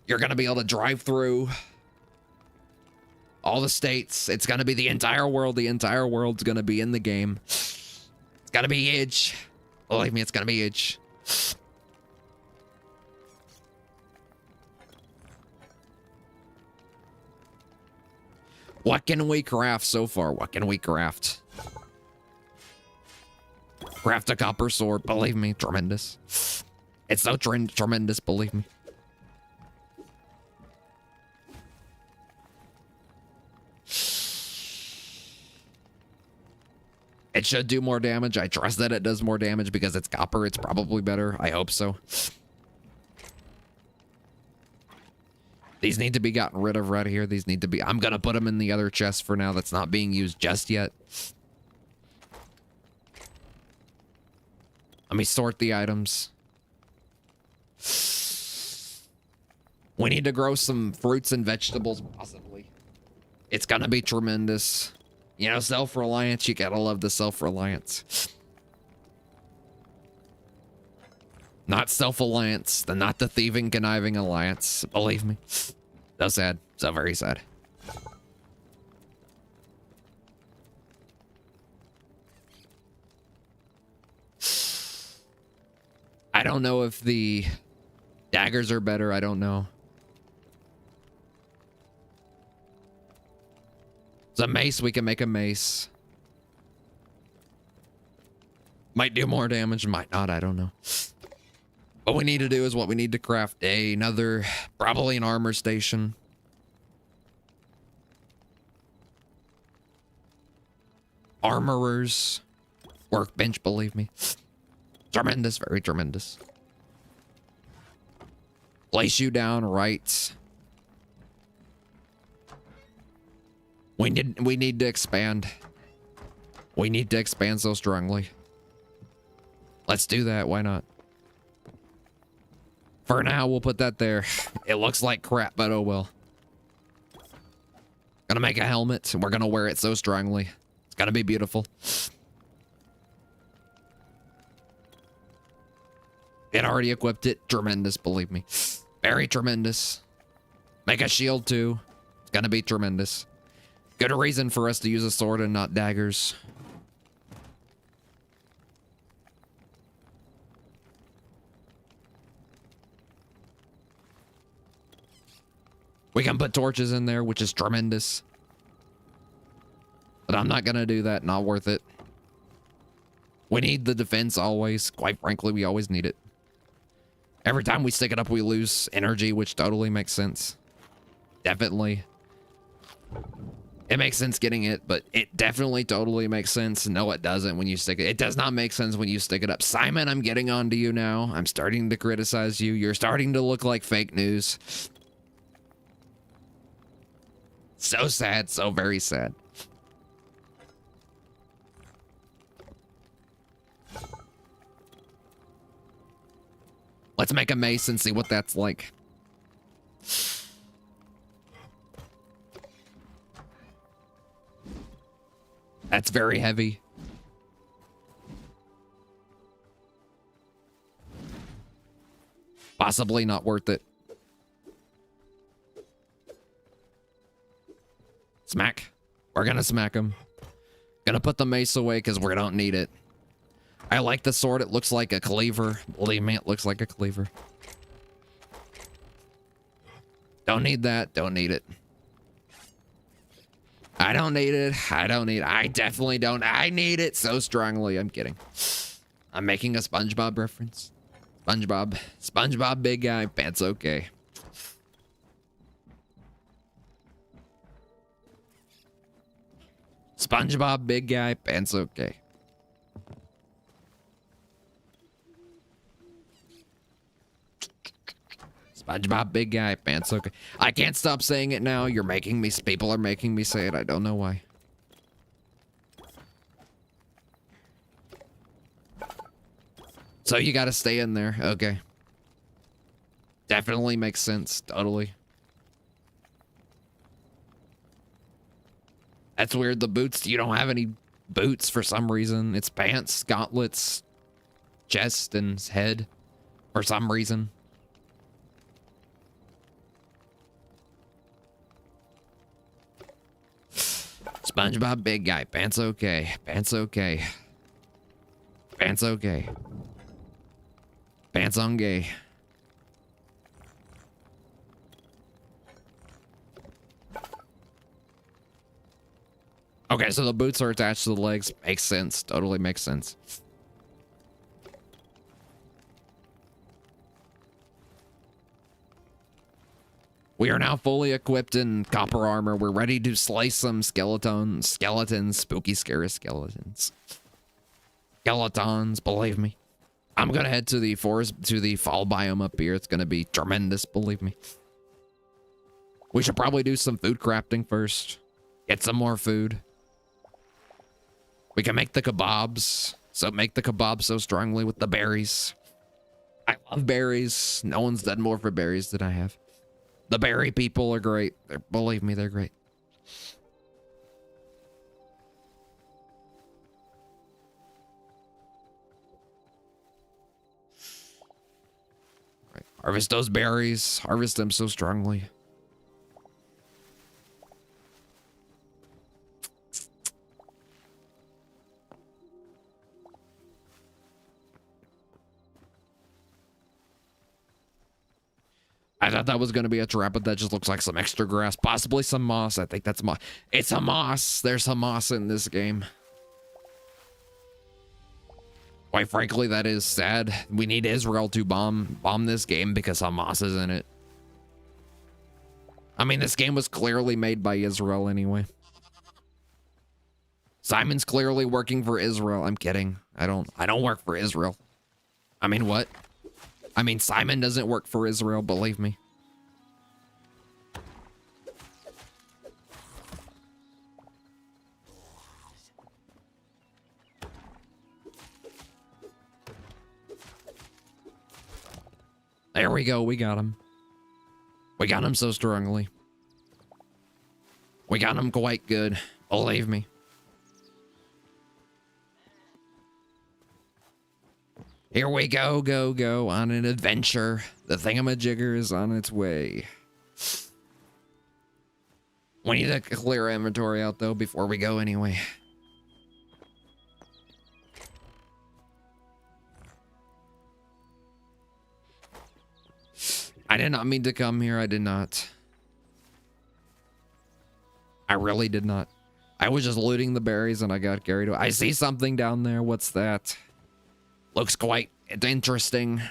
You're going to be able to drive through all the states. It's going to be the entire world. The entire world's going to be in the game. It's going to be huge. Believe me, it's going to be huge. What can we craft so far? What can we craft? Craft a copper sword. Believe me, tremendous. It's so tremendous, believe me. It should do more damage. I trust that it does more damage because it's copper. It's probably better. I hope so. These need to be gotten rid of right here. These need to be... I'm going to put them in the other chest for now. That's not being used just yet. Let me sort the items. We need to grow some fruits and vegetables, possibly. It's going to be tremendous. You know, self-reliance, you gotta love the self-reliance. Not self-alliance, not the thieving, conniving alliance. Believe me. So sad. So very sad. I don't know if the daggers are better. I don't know. It's a mace. We can make a mace. Might do more damage, might not. I don't know. What we need to do is what we need to craft another, probably an armor station. Armorers. Workbench, believe me. Tremendous, very tremendous. Place you down right. We need to expand. We need to expand so strongly. Let's do that. Why not? For now, we'll put that there. It looks like crap, but oh well. Gonna make a helmet, and we're gonna wear it so strongly. It's gonna be beautiful. It already equipped it. Tremendous, believe me. Very tremendous. Make a shield too. It's gonna be tremendous. Good reason for us to use a sword and not daggers. We can put torches in there, which is tremendous. But I'm not gonna do that. Not worth it. We need the defense always. Quite frankly, we always need it. Every time we stick it up, we lose energy, which totally makes sense. Definitely. It makes sense getting it, but it definitely totally makes sense. No, it doesn't when you stick it. It does not make sense when you stick it up. Simon, I'm getting on to you now. I'm starting to criticize you. You're starting to look like fake news. So sad. So very sad. Let's make a mace and see what that's like. That's very heavy. Possibly not worth it. Smack. We're gonna smack him. Gonna put the mace away because we don't need it. I like the sword. It looks like a cleaver. Believe me, it looks like a cleaver. Don't need that. Don't need it. I don't need it. I don't need it. I definitely don't. I need it so strongly. I'm kidding. I'm making a SpongeBob reference. SpongeBob. SpongeBob big guy. Pants okay. SpongeBob big guy. Pants okay. SpongeBob big guy. Pants okay. I can't stop saying it now. You're making me. People are making me say it. I don't know why. So you gotta stay in there. Okay. Definitely makes sense. Totally. That's weird. The boots. You don't have any boots for some reason. It's pants, gauntlets, chest, and head for some reason. SpongeBob big guy. Pants okay. Pants okay. Pants okay. Pants on gay. Okay, so the boots are attached to the legs. Makes sense. Totally makes sense. We are now fully equipped in copper armor. We're ready to slice some skeletons, spooky, scary skeletons. Skeletons, believe me. I'm gonna head to the forest, to the fall biome up here. It's gonna be tremendous, believe me. We should probably do some food crafting first. Get some more food. We can make the kebabs. So make the kebabs so strongly with the berries. I love berries. No one's done more for berries than I have. The berry people are great. Believe me, they're great. Right. Harvest those berries. Harvest them so strongly. I thought that was going to be a trap, but that just looks like some extra grass. Possibly some moss. I think that's moss. It's a moss. There's some moss in this game. Quite frankly, that is sad. We need Israel to bomb this game because Hamas is in it. I mean, this game was clearly made by Israel anyway. Simon's clearly working for Israel. I'm kidding. I don't work for Israel. I mean, what? I mean, Simon doesn't work for Israel, believe me. There we go. We got him. We got him so strongly. We got him quite good. Believe me. Here we go, go on an adventure. The thingamajigger is on its way. We need to clear our inventory out though before we go anyway. I did not mean to come here. I did not. I really did not. I was just looting the berries and I got carried away. I see something down there. What's that? Looks quite interesting.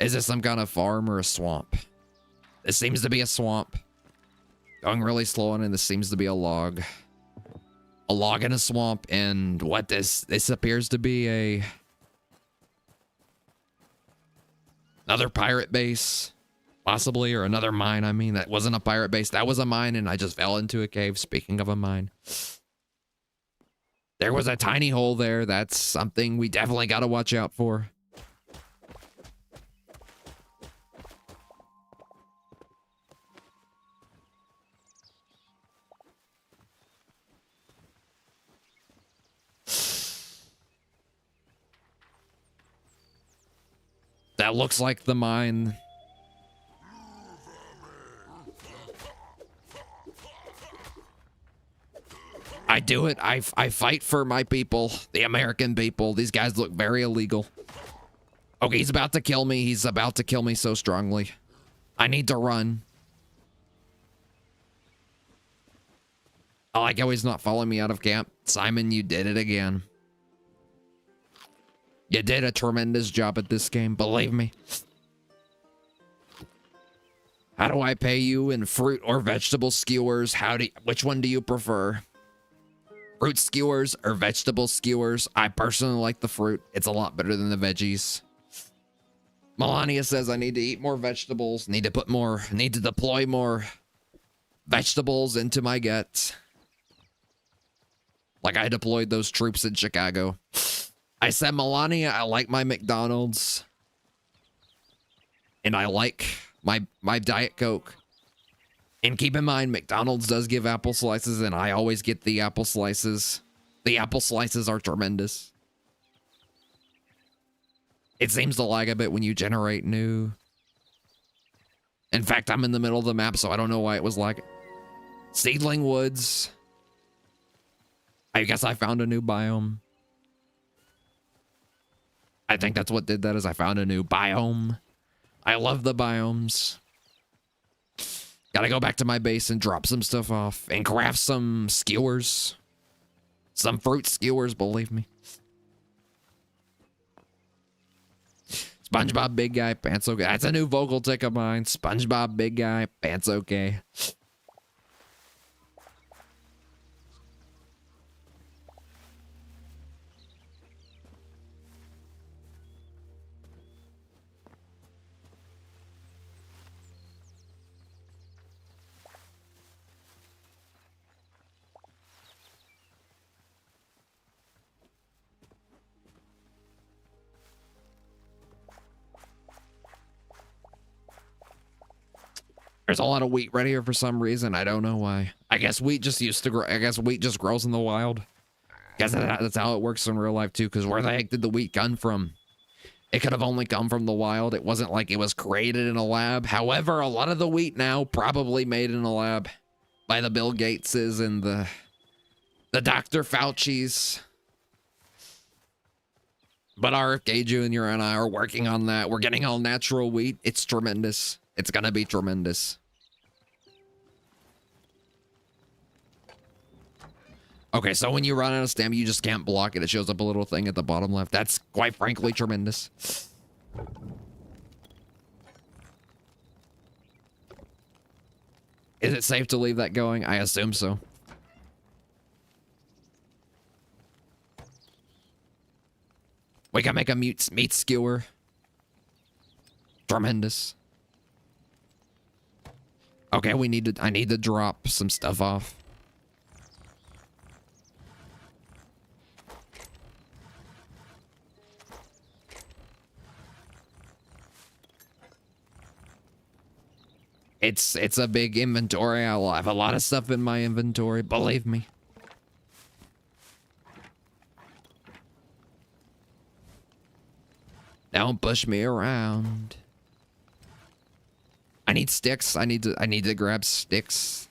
Is this some kind of farm or a swamp? This seems to be a swamp. Going really slow on, and this seems to be a log. A log in a swamp, and what this appears to be another pirate base, possibly, or another mine. I mean, that wasn't a pirate base. That was a mine, and I just fell into a cave. Speaking of a mine. There was a tiny hole there. That's something we definitely got to watch out for. That looks like the mine. I do it. I fight for my people, the American people. These guys look very illegal. Okay, he's about to kill me. He's about to kill me so strongly. I need to run. I like how he's not following me out of camp. Simon, you did it again. You did a tremendous job at this game, believe me. How do I pay you in fruit or vegetable skewers? Which one do you prefer? Fruit skewers or vegetable skewers? I personally like the fruit. It's a lot better than the veggies. Melania says I need to eat more vegetables, need to deploy more vegetables into my gut. Like I deployed those troops in Chicago. I said, Melania, I like my McDonald's. And I like my Diet Coke. And keep in mind, McDonald's does give apple slices, and I always get the apple slices. The apple slices are tremendous. It seems to lag a bit when you generate new. In fact, I'm in the middle of the map, so I don't know why it was lagging. Seedling woods. I guess I found a new biome. I think that's what did that, is I found a new biome. I love the biomes. Gotta go back to my base and drop some stuff off and craft some skewers. Some fruit skewers, believe me. SpongeBob Big Guy, pants okay. That's a new vocal tick of mine. SpongeBob Big Guy, pants okay. There's a lot of wheat right here for some reason. I don't know why. I guess wheat just used to grow. I guess wheat just grows in the wild. Guess that's how it works in real life too. Because where the heck did the wheat come from? It could have only come from the wild. It wasn't like it was created in a lab. However, a lot of the wheat now probably made in a lab by the Bill Gateses and the Dr. Fauci's. But RFK Jr. and I are working on that. We're getting all natural wheat. It's tremendous. It's gonna be tremendous. Okay, so when you run out of stamina, you just can't block it. It shows up a little thing at the bottom left. That's quite frankly tremendous. Is it safe to leave that going? I assume so. We can make a meat skewer. Tremendous. Okay, I need to drop some stuff off. It's a big inventory. I'll have a lot of stuff in my inventory, believe me. Don't push me around. I need sticks. I need to grab sticks.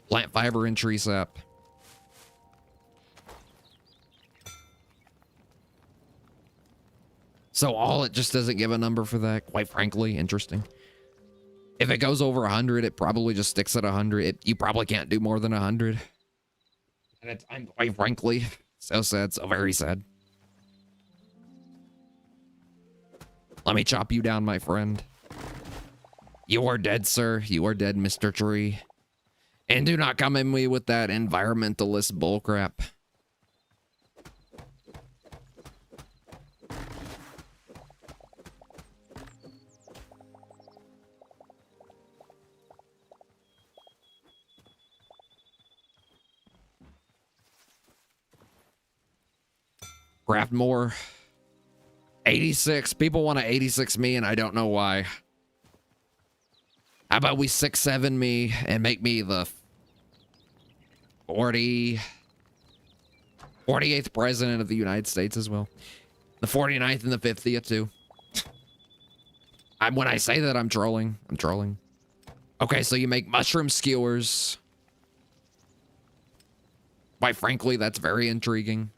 Plant fiber and tree sap. So it just doesn't give a number for that. Quite frankly, interesting. If it goes over 100, it probably just sticks at 100. You probably can't do more than 100. And I'm quite frankly so sad, so very sad. Let me chop you down, my friend. You are dead, sir. You are dead, Mr. Tree. And do not come at me with that environmentalist bullcrap. Craft more. 86. People want to 86 me, and I don't know why. How about we 6-7 me and make me the 48th president of the United States as well. The 49th and the 50th too. When I say that, I'm trolling. I'm trolling. Okay, so you make mushroom skewers. Quite frankly, that's very intriguing.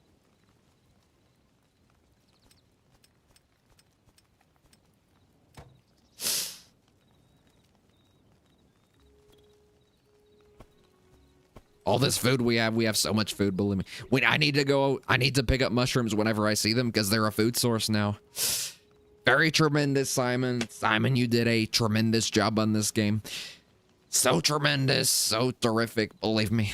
All this food we have so much food, believe me. I need to pick up mushrooms whenever I see them because they're a food source now. Very tremendous, Simon. Simon, you did a tremendous job on this game. So tremendous, so terrific, believe me.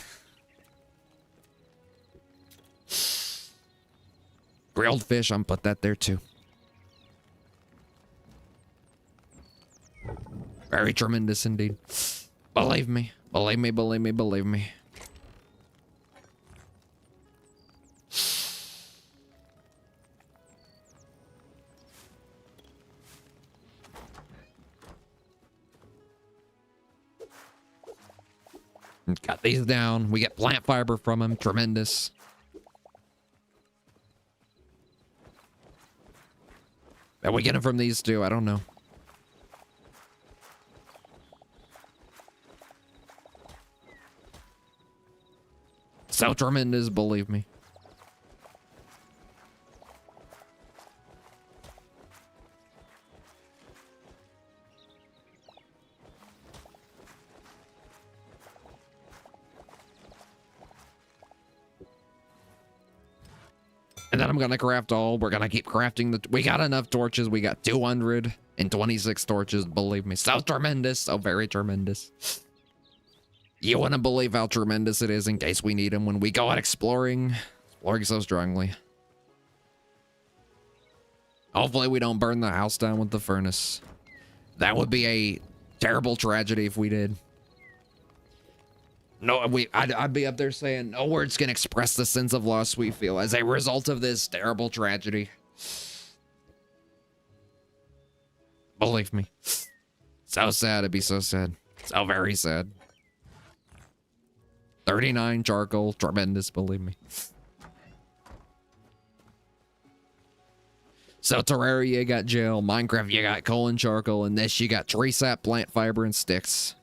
Grilled fish, I'm put that there too. Very tremendous indeed. Believe me, believe me, believe me, believe me. Cut these down. We get plant fiber from them. Tremendous. And we get them from these two. I don't know. So tremendous, believe me. And then I'm going to craft all. We're going to keep crafting. We got enough torches. We got 226 torches, believe me. So tremendous. So very tremendous. You wouldn't believe how tremendous it is in case we need them when we go out exploring. Exploring so strongly. Hopefully we don't burn the house down with the furnace. That would be a terrible tragedy if we did. No, I'd be up there saying no words can express the sense of loss we feel as a result of this terrible tragedy. Believe me. So sad, it'd be so sad. So very sad. 39 charcoal, tremendous, believe me. So Terraria, you got gel. Minecraft, you got coal and charcoal. And this, you got tree sap, plant fiber, and sticks.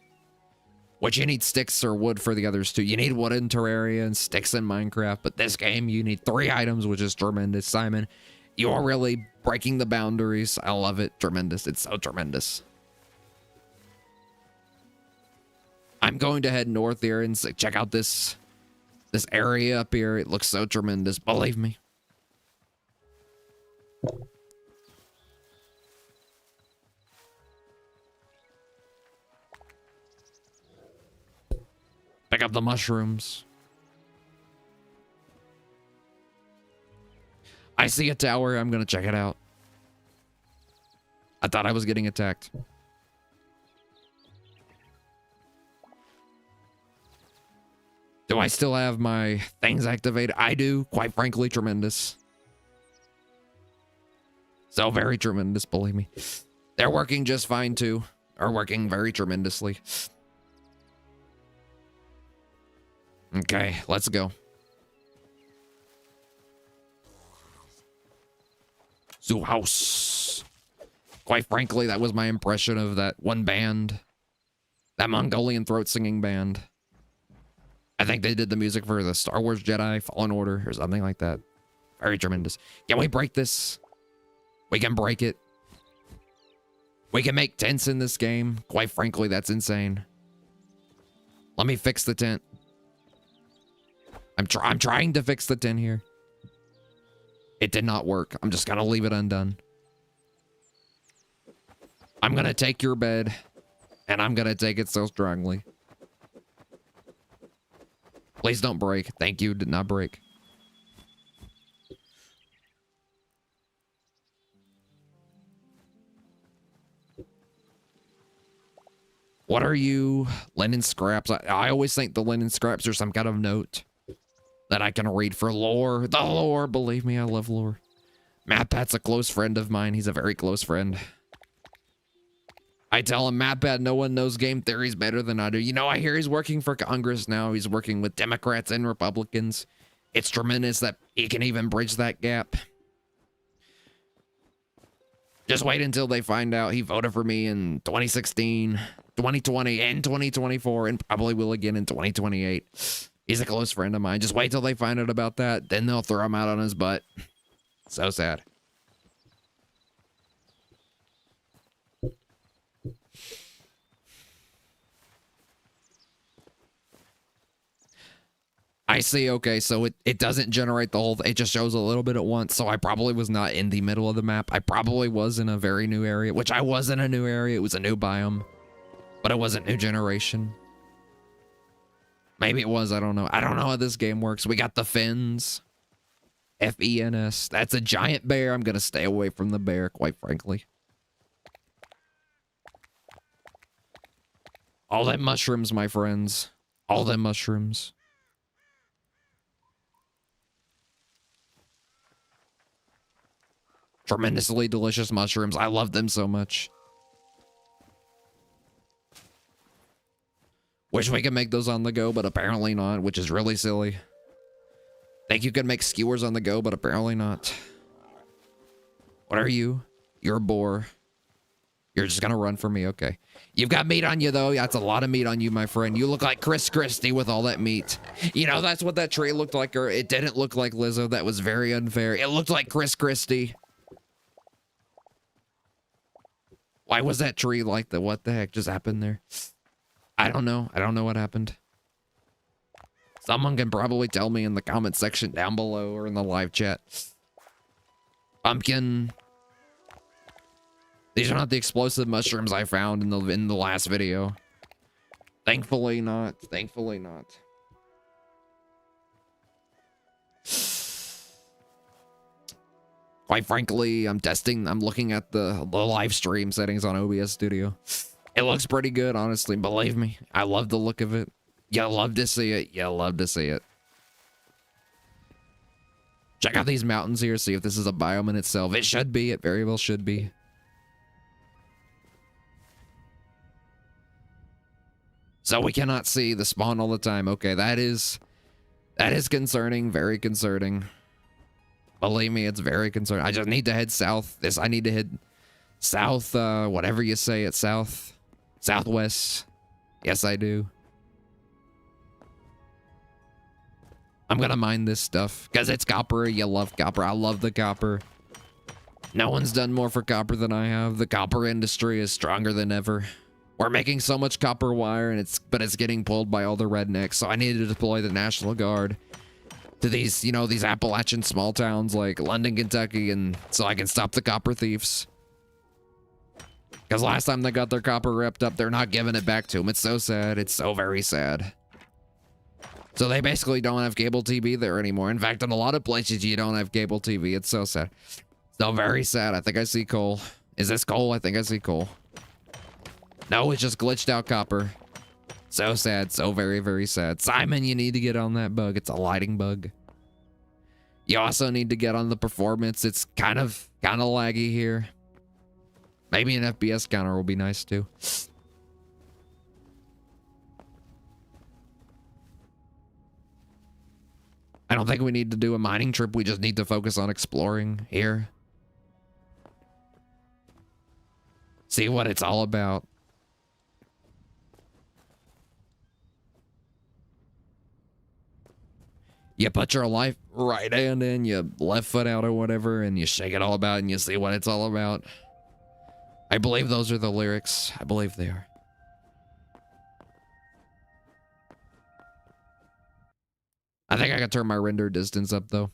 Which you need sticks or wood for the others too. You need wood in Terraria and sticks in Minecraft. But this game, you need 3 items, which is tremendous. Simon, you are really breaking the boundaries. I love it. Tremendous. It's so tremendous. I'm going to head north here and check out this area up here. It looks so tremendous. Believe me. Pick up the mushrooms. I see a tower. I'm going to check it out. I thought I was getting attacked. Do I still have my things activated? I do. Quite frankly, tremendous. So very tremendous, believe me. They're working just fine too. Are working very tremendously. Okay, let's go. Zoo house. Quite frankly, that was my impression of that one band. That Mongolian throat singing band. I think they did the music for the Star Wars Jedi Fallen Order or something like that. Very tremendous. Can we break this? We can break it. We can make tents in this game. Quite frankly, that's insane. Let me fix the tent. I'm trying to fix the tent here. It did not work. I'm just gonna leave it undone. I'm gonna take your bed. And I'm gonna take it so strongly. Please don't break. Thank you. Did not break. What are you? Linen scraps. I always think the linen scraps are some kind of note that I can read for lore. The lore. Believe me, I love lore. MatPat's a close friend of mine. He's a very close friend. I tell him, MatPat, no one knows game theories better than I do. You know, I hear he's working for Congress now. He's working with Democrats and Republicans. It's tremendous that he can even bridge that gap. Just wait until they find out he voted for me in 2016, 2020, and 2024, and probably will again in 2028. He's a close friend of mine. Just wait till they find out about that. Then they'll throw him out on his butt. So sad. I see. Okay, so it doesn't generate the whole, it just shows a little bit at once. So I probably was not in the middle of the map. I probably was in a very new area, which I was in a new area. It was a new biome, but it wasn't new generation. Maybe it was. I don't know. I don't know how this game works. We got the fins. F-E-N-S. That's a giant bear. I'm going to stay away from the bear, quite frankly. All them mushrooms, my friends. All them mushrooms. Tremendously delicious mushrooms. I love them so much. Wish we could make those on the go, but apparently not, which is really silly. Think you could make skewers on the go, but apparently not. What are you? You're a boar. You're just gonna run for me, okay. You've got meat on you, though. That's a lot of meat on you, my friend. You look like Chris Christie with all that meat. You know, that's what that tree looked like, or it didn't look like Lizzo. That was very unfair. It looked like Chris Christie. Why was that tree like that? What the heck just happened there? I don't know. I don't know what happened. Someone can probably tell me in the comment section down below or in the live chat. Pumpkin. These are not the explosive mushrooms I found in the last video. Thankfully not. Thankfully not. Quite frankly, I'm looking at the live stream settings on OBS Studio. It looks pretty good, honestly. Believe me, I love the look of it. You love to see it. You love to see it. Check out these mountains here, see if this is a biome in itself. It should be. It very well should be. So we cannot see the spawn all the time. Okay, that is concerning. Very concerning. Believe me, it's very concerning. I just need to head south. I need to head south, whatever you say it, southwest. Yes, I do. I'm gonna mine this stuff because it's copper. You love copper. I love the copper. No one's done more for copper than I have. The copper industry is stronger than ever. We're making so much copper wire, but it's getting pulled by all the rednecks. So I need to deploy the National Guard to these, you know, these Appalachian small towns like London, Kentucky, and so I can stop the copper thieves. Because last time they got their copper ripped up, they're not giving it back to them. It's so sad. It's so very sad. So they basically don't have cable TV there anymore. In fact, in a lot of places, you don't have cable TV. It's so sad. So very sad. I think I see coal. Is this coal? I think I see coal. No, it's just glitched out copper. So sad. So very, very sad. Simon, you need to get on that bug. It's a lighting bug. You also need to get on the performance. It's kind of laggy here. Maybe an FPS counter will be nice too. I don't think we need to do a mining trip. We just need to focus on exploring here. See what it's all about. You put your right hand in, your left foot out or whatever, and you shake it all about and you see what it's all about. I believe those are the lyrics. I believe they are. I think I can turn my render distance up though.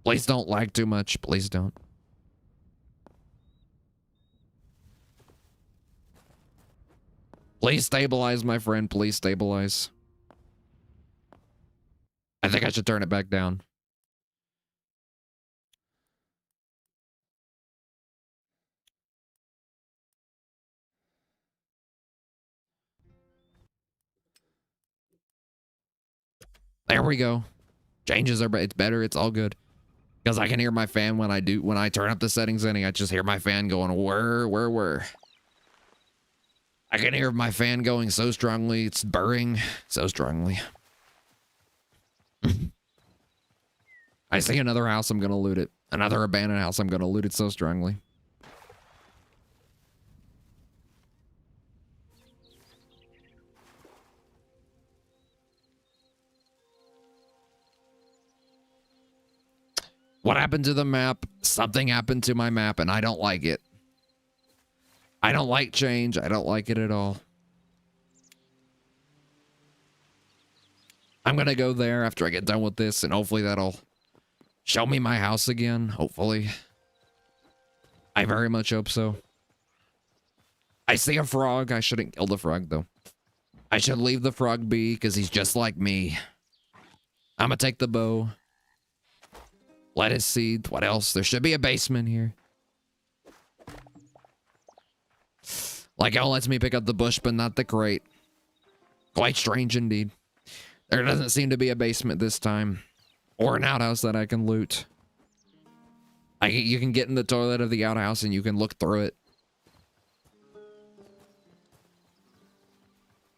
Please don't lag too much. Please don't. Please stabilize, my friend. Please stabilize. I think I should turn it back down. There we go. Changes are, it's better. It's all good. Because I can hear my fan when I turn up the settings any, I just hear my fan going, whir. I can hear my fan going so strongly. It's burring so strongly. I see another house, I'm going to loot it. Another abandoned house, I'm going to loot it so strongly. What happened to the map? Something happened to my map, and I don't like it. I don't like change. I don't like it at all. I'm going to go there after I get done with this, and hopefully that'll show me my house again. Hopefully. I very much hope so. I see a frog. I shouldn't kill the frog, though. I should leave the frog be, because he's just like me. I'm going to take the bow. Lettuce seed. What else? There should be a basement here. Like how it lets me pick up the bush, but not the crate. Quite strange indeed. There doesn't seem to be a basement this time. Or an outhouse that I can loot. You can get in the toilet of the outhouse and you can look through it.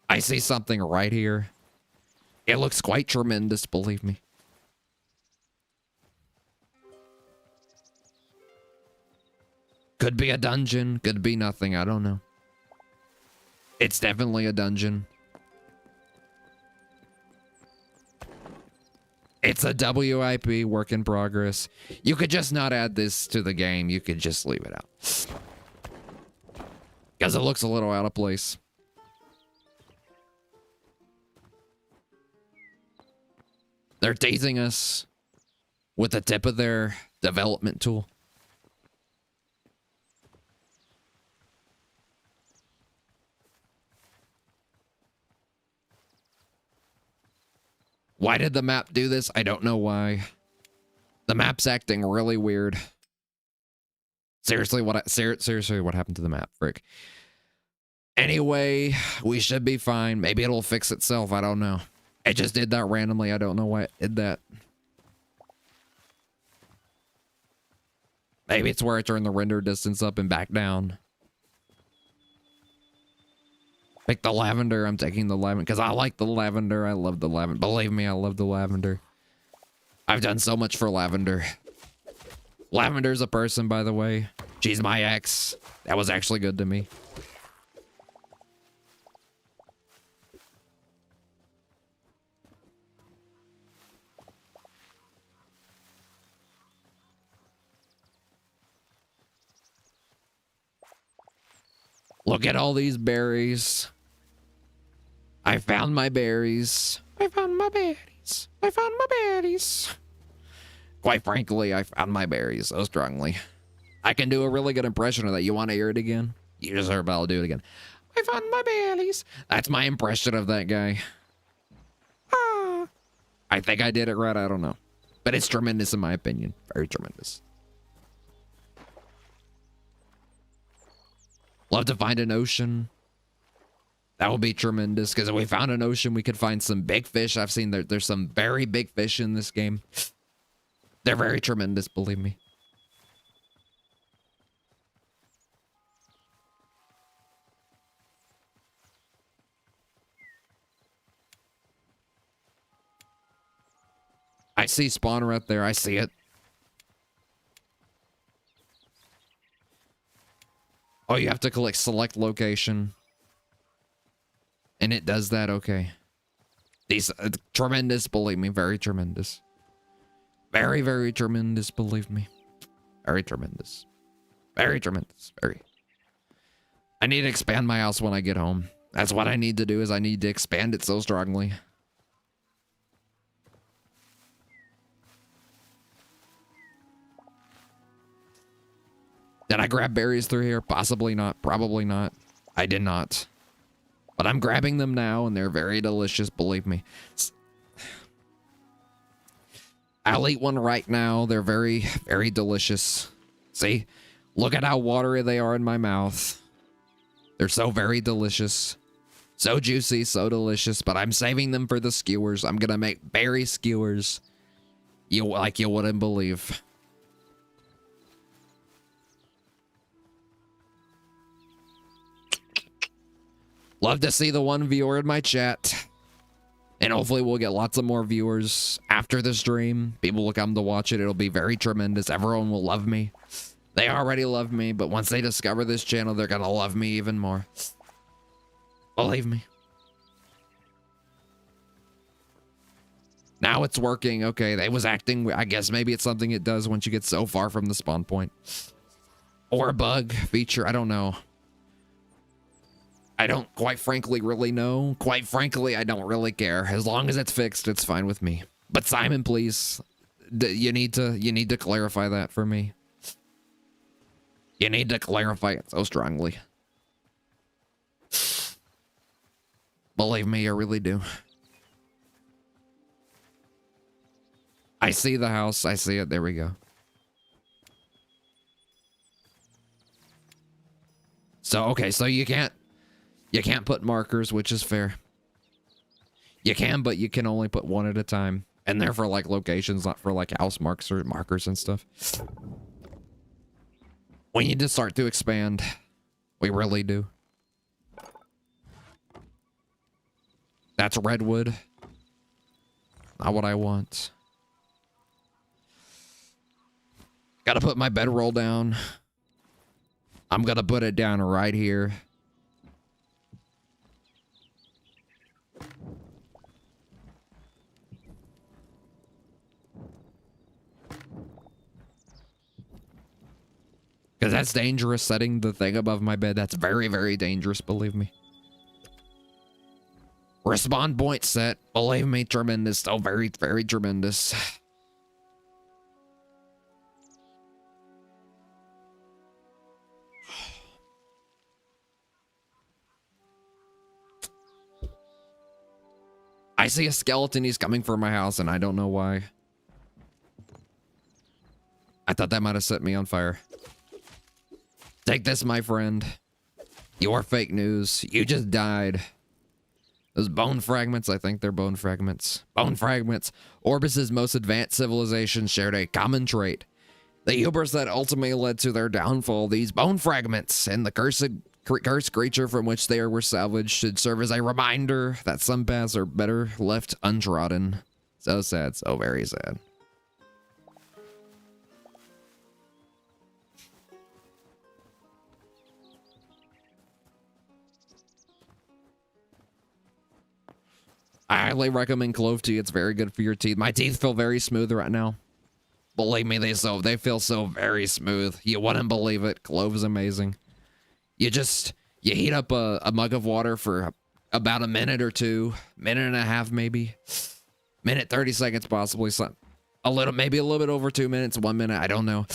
I see something right here. It looks quite tremendous, believe me. Could be a dungeon, could be nothing, I don't know. It's definitely a dungeon. It's a WIP, work in progress. You could just not add this to the game, you could just leave it out. Because it looks a little out of place. They're teasing us with the tip of their development tool. Why did the map do this? I don't know why. The map's acting really weird. Seriously, what happened to the map, frick? Anyway, we should be fine. Maybe it'll fix itself. I don't know. It just did that randomly. I don't know why it did that. Maybe it's where I turn the render distance up and back down. Pick the lavender. I'm taking the lavender because I like the lavender. I love the lavender. Believe me, I love the lavender. I've done so much for lavender. Lavender's a person, by the way. She's my ex. That was actually good to me. Look at all these berries. I found my berries. I found my berries. I found my berries. Quite frankly, I found my berries so strongly. I can do a really good impression of that. You want to hear it again? You just heard, but I'll do it again. I found my berries. That's my impression of that guy. Ah. I think I did it right. I don't know. But it's tremendous in my opinion. Very tremendous. Love to find an ocean. That would be tremendous, because if we found an ocean, we could find some big fish. I've seen there's some very big fish in this game. They're very tremendous, believe me. I see spawn right there. I see it. Oh, you have to click select location. And it does that, okay. These tremendous, believe me, very tremendous. Very, very tremendous, believe me. Very tremendous. Very tremendous, very. I need to expand my house when I get home. That's what I need to do, is I need to expand it so strongly. Did I grab berries through here? Possibly not. Probably not. I did not. But I'm grabbing them now, and they're very delicious, believe me. I'll eat one right now. They're very, very delicious. See? Look at how watery they are in my mouth. They're so very delicious. So juicy, so delicious, but I'm saving them for the skewers. I'm gonna make berry skewers. You wouldn't believe. Love to see the one viewer in my chat. And hopefully we'll get lots of more viewers after the stream. People will come to watch it. It'll be very tremendous. Everyone will love me. They already love me, but once they discover this channel, they're gonna love me even more. Believe me. Now it's working. Okay, they was acting. I guess maybe it's something it does once you get so far from the spawn point. Or a bug feature. I don't know. I don't quite frankly really know. Quite frankly, I don't really care. As long as it's fixed, it's fine with me. But Simon, please, you need to clarify that for me. You need to clarify it so strongly. Believe me, I really do. I see the house. I see it. There we go. So, okay, so you can't put markers, which is fair. You can, but you can only put one at a time. And they're for like locations, not for like house marks or markers and stuff. We need to start to expand. We really do. That's redwood. Not what I want. Gotta put my bedroll down. I'm gonna put it down right here. Because that's dangerous, setting the thing above my bed. That's very, very dangerous, believe me. Respawn point set. Believe me, tremendous. So very, very tremendous. I see a skeleton. He's coming for my house, and I don't know why. I thought that might have set me on fire. Take this, my friend. You are fake news. You just died. Those bone fragments, I think they're bone fragments. Bone fragments. Orbis's most advanced civilization shared a common trait. The hubris that ultimately led to their downfall. These bone fragments and the cursed creature from which they were salvaged should serve as a reminder that some paths are better left untrodden. So sad, so very sad. I highly recommend clove tea. It's very good for your teeth. My teeth feel very smooth right now. Believe me, they feel so very smooth. You wouldn't believe it. Clove is amazing. You heat up a mug of water for about a minute or two, minute and a half maybe, minute 30 seconds possibly, maybe a little bit over 2 minutes, 1 minute. I don't know.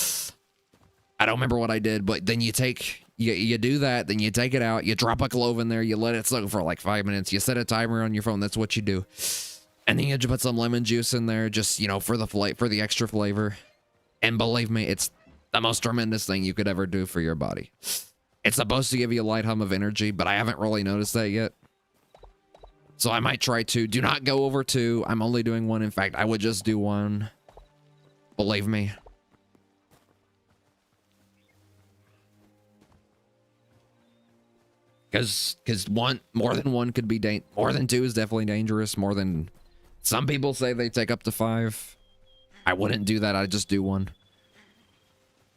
I don't remember what I did, but then you do that, then you take it out, you drop a clove in there, you let it soak for like 5 minutes, you set a timer on your phone, that's what you do. And then you put some lemon juice in there, just, for the extra flavor. And believe me, it's the most tremendous thing you could ever do for your body. It's supposed to give you a light hum of energy, but I haven't really noticed that yet. So I might try 2. Do not go over 2. I'm only doing 1. In fact, I would just do 1. Believe me. Because more than 1 could be more than 2 is definitely dangerous. Some people say they take up to 5. I wouldn't do that. I'd just do 1.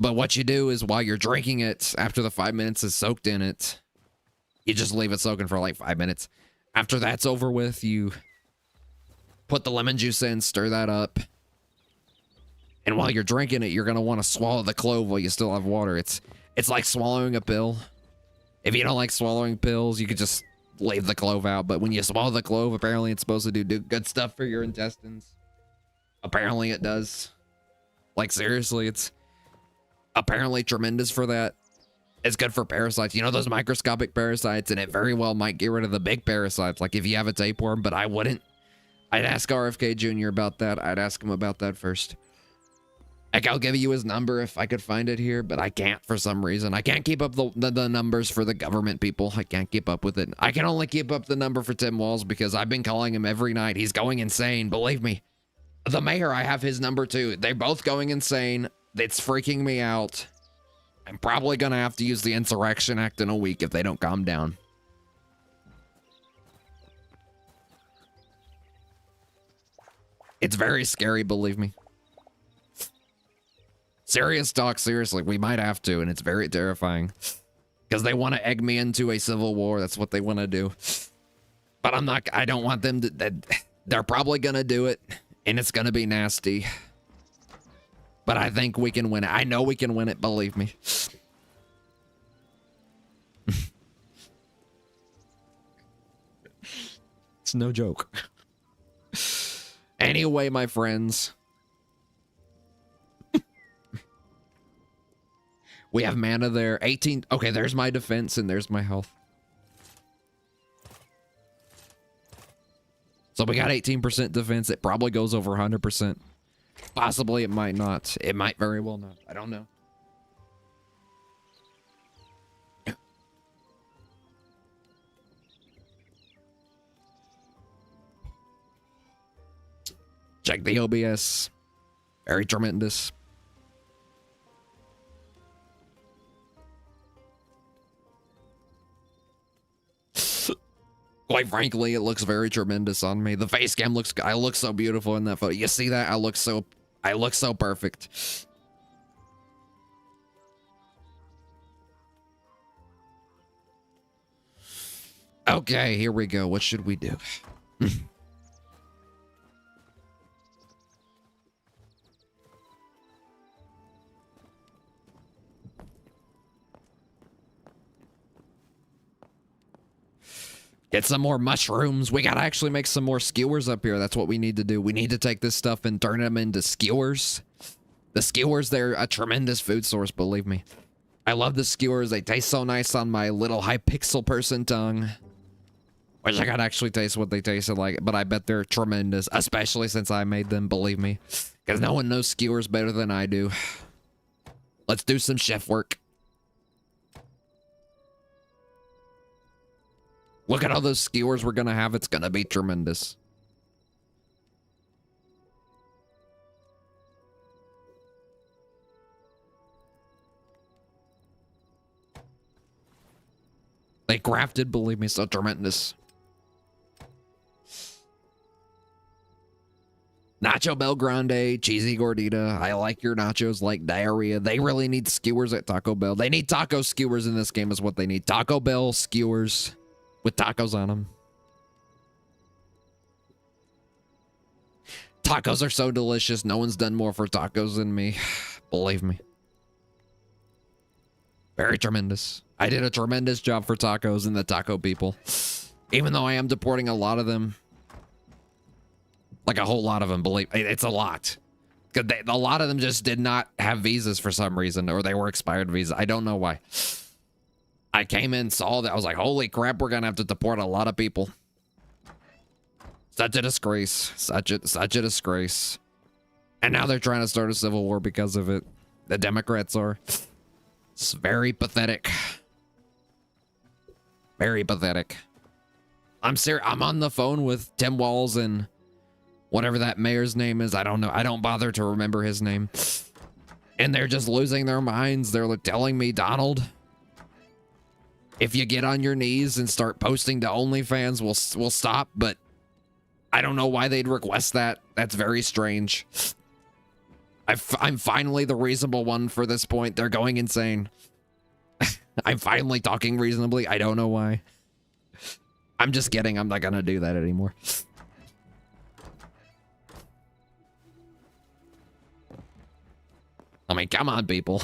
But what you do is while you're drinking it, after the 5 minutes is soaked in it, you just leave it soaking for like 5 minutes. After that's over with, you put the lemon juice in, stir that up. And while you're drinking it, you're going to want to swallow the clove while you still have water. It's like swallowing a pill. If you don't like swallowing pills, you could just leave the clove out. But when you swallow the clove, apparently it's supposed to do good stuff for your intestines. Apparently it does. Like, seriously, apparently tremendous for that. It's good for parasites. You know, those microscopic parasites, and it very well might get rid of the big parasites, like if you have a tapeworm, but I wouldn't. I'd ask RFK Jr. about that. I'd ask him about that first. Like, I'll give you his number if I could find it here, but I can't for some reason. I can't keep up the numbers for the government people. I can't keep up with it. I can only keep up the number for Tim Walz because I've been calling him every night. He's going insane, believe me. The mayor, I have his number too. They're both going insane. It's freaking me out. I'm probably going to have to use the Insurrection Act in a week if they don't calm down. It's very scary, believe me. Serious talk, seriously, we might have to, and it's very terrifying. Because they want to egg me into a civil war, that's what they want to do. But I don't want them to, they're probably going to do it, and it's going to be nasty. But I think we can win it. I know we can win it, believe me. It's no joke. Anyway, my friends. We have mana there. 18. Okay, there's my defense and there's my health. So we got 18% defense. It probably goes over 100%. Possibly it might not. It might very well not. I don't know. Check the OBS. Very tremendous. Quite frankly, it looks very tremendous on me. The face cam looks, I look so beautiful in that photo. You see that? I look so perfect. Okay, here we go. What should we do? Get some more mushrooms. We gotta actually make some more skewers up here. That's what we need to do. We need to take this stuff and turn them into skewers. The skewers, they're a tremendous food source, believe me. I love the skewers. They taste so nice on my little Hypixel person tongue. Wish I could actually taste what they tasted like, but I bet they're tremendous, especially since I made them, believe me. Because no one knows skewers better than I do. Let's do some chef work. Look at all those skewers we're gonna have. It's gonna be tremendous. They crafted, believe me, so tremendous. Nacho Bel Grande, cheesy gordita. I like your nachos like diarrhea. They really need skewers at Taco Bell. They need taco skewers in this game is what they need. Taco Bell skewers. With tacos on them. Tacos are so delicious. No one's done more for tacos than me. Believe me. Very tremendous. I did a tremendous job for tacos and the taco people. Even though I am deporting a lot of them. Like a whole lot of them, believe me. It's a lot. A lot of them just did not have visas for some reason. Or they were expired visas. I don't know why. I came in, saw that. I was like, holy crap, we're going to have to deport a lot of people. Such a disgrace. Such a disgrace. And now they're trying to start a civil war because of it. The Democrats are. It's very pathetic. Very pathetic. I'm serious. I'm on the phone with Tim Walz and whatever that mayor's name is. I don't know. I don't bother to remember his name. And they're just losing their minds. They're telling me, Donald, if you get on your knees and start posting to OnlyFans, we'll stop. But I don't know why they'd request that. That's very strange. I'm finally the reasonable one for this point. They're going insane. I'm finally talking reasonably. I don't know why. I'm just kidding. I'm not gonna do that anymore. I mean, come on, people.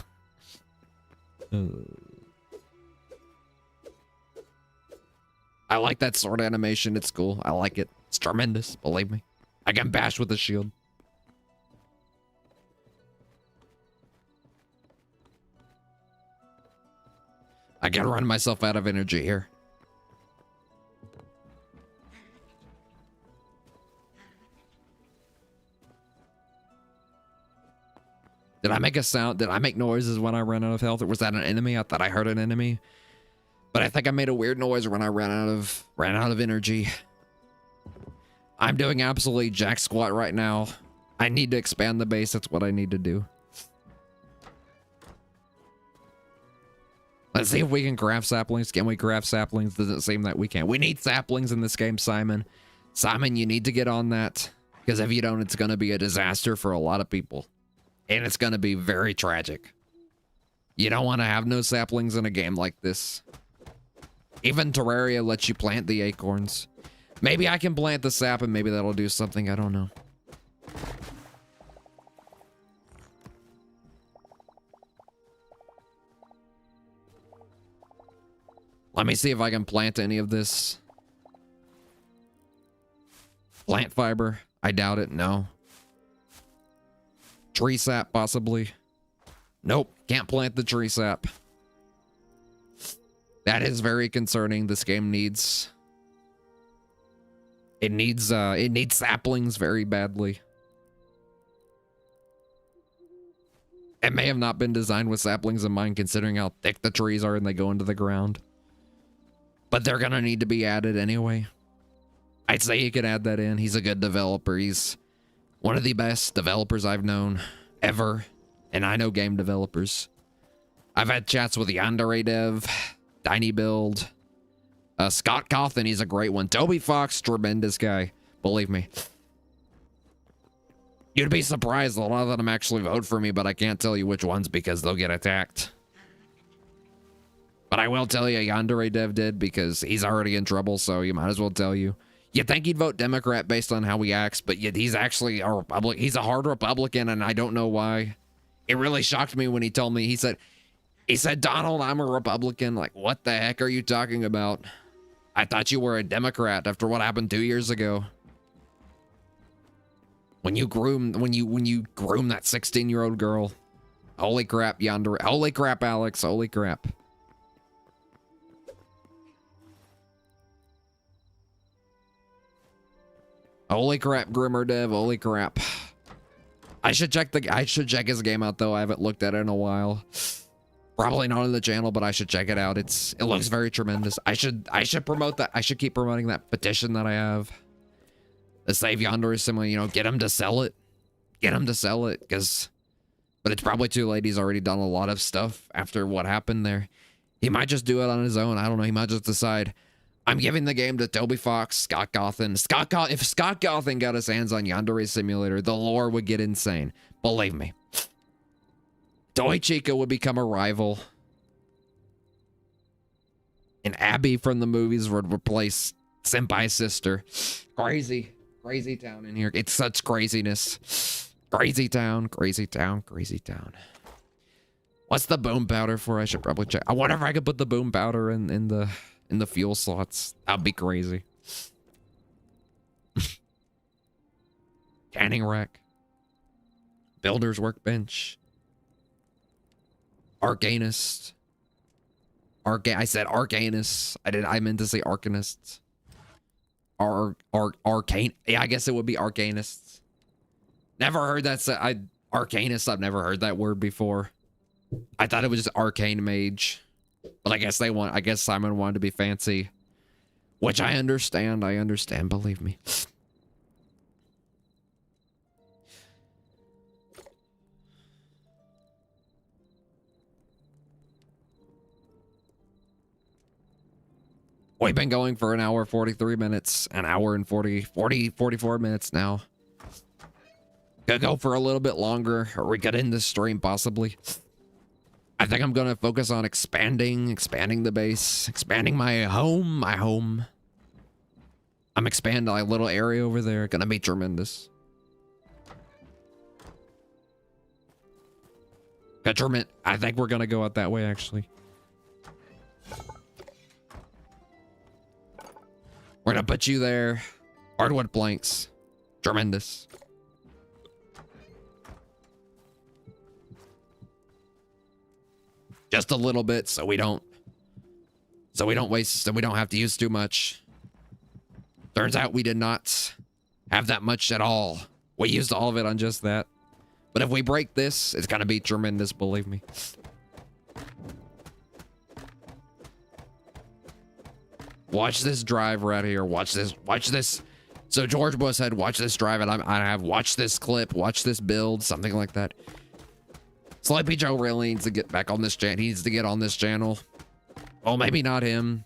I like that sword animation. It's cool. I like it. It's tremendous. Believe me. I can bash with a shield. I can run myself out of energy here. Did I make a sound? Did I make noises when I ran out of health? Or was that an enemy? I thought I heard an enemy. But I think I made a weird noise when I ran out of energy. I'm doing absolutely jack squat right now. I need to expand the base. That's what I need to do. Let's see if we can craft saplings. Can we craft saplings? Doesn't seem that we can. We need saplings in this game, Simon. Simon, you need to get on that. Because if you don't, it's going to be a disaster for a lot of people. And it's going to be very tragic. You don't want to have no saplings in a game like this. Even Terraria lets you plant the acorns. Maybe I can plant the sap and maybe that'll do something. I don't know. Let me see if I can plant any of this. Plant fiber. I doubt it. No. Tree sap, possibly. Nope. Can't plant the tree sap. That is very concerning. This game needs... It needs saplings very badly. It may have not been designed with saplings in mind, considering how thick the trees are and they go into the ground. But they're gonna need to be added anyway. I'd say you could add that in. He's a good developer. He's one of the best developers I've known ever. And I know game developers. I've had chats with Yandere Dev, Tiny Build, Scott Cawthon, he's a great one. Toby Fox, tremendous guy. Believe me. You'd be surprised. A lot of them actually vote for me, but I can't tell you which ones because they'll get attacked. But I will tell you, Yandere Dev did because he's already in trouble, so you might as well tell you. You'd think he'd vote Democrat based on how he acts, but yet he's actually a Republican. He's a hard Republican, and I don't know why. It really shocked me when he told me. He said, Donald, I'm a Republican. Like, what the heck are you talking about? I thought you were a Democrat after what happened 2 years ago. When you groom that 16-year-old girl. Holy crap, Yandere. Holy crap, Alex. Holy crap. Holy crap, Grimmer Dev. Holy crap. I should check his game out though. I haven't looked at it in a while. Probably not on the channel, but I should check it out. It looks very tremendous. I should promote that. I should keep promoting that petition that I have. The Save Yandere Simulator, you know, get him to sell it. Get him to sell it, but it's probably too late. He's already done a lot of stuff after what happened there. He might just do it on his own. I don't know. He might just decide, I'm giving the game to Toby Fox, Scott Cawthon. If Scott Cawthon got his hands on Yandere Simulator, the lore would get insane. Believe me. Toy Chica would become a rival. And Abby from the movies would replace Senpai's sister. Crazy. Crazy town in here. It's such craziness. Crazy town, crazy town, crazy town. What's the boom powder for? I should probably check. I wonder if I could put the boom powder in the fuel slots. That'd be crazy. Canning rack. Builder's workbench. Arcanist. I said arcanist. I meant to say arcanist. Arcane. Yeah, I guess it would be arcanists. Never heard that. Arcanist. I've never heard that word before. I thought it was just arcane mage. But I guess Simon wanted to be fancy. Which I understand. Believe me. We've been going for an hour, 43 minutes. An hour and 44 minutes now. Could go for a little bit longer. Or we could end this stream, possibly. I think I'm going to focus on expanding the base. Expanding my home. I'm expanding a little area over there. Gonna be tremendous. I think we're gonna go out that way, actually. We're gonna put you there. Hardwood planks. Tremendous. Just a little bit so we don't So we don't waste, so we don't have to use too much. Turns out we did not have that much at all. We used all of it on just that. But if we break this, it's gonna be tremendous, believe me. Watch this drive right here. Watch this. Watch this. So George Bush said, watch this drive, and I have watched this clip, watch this build, something like that. Sleepy Joe really needs to get back on this channel. He needs to get on this channel. Well, maybe not him.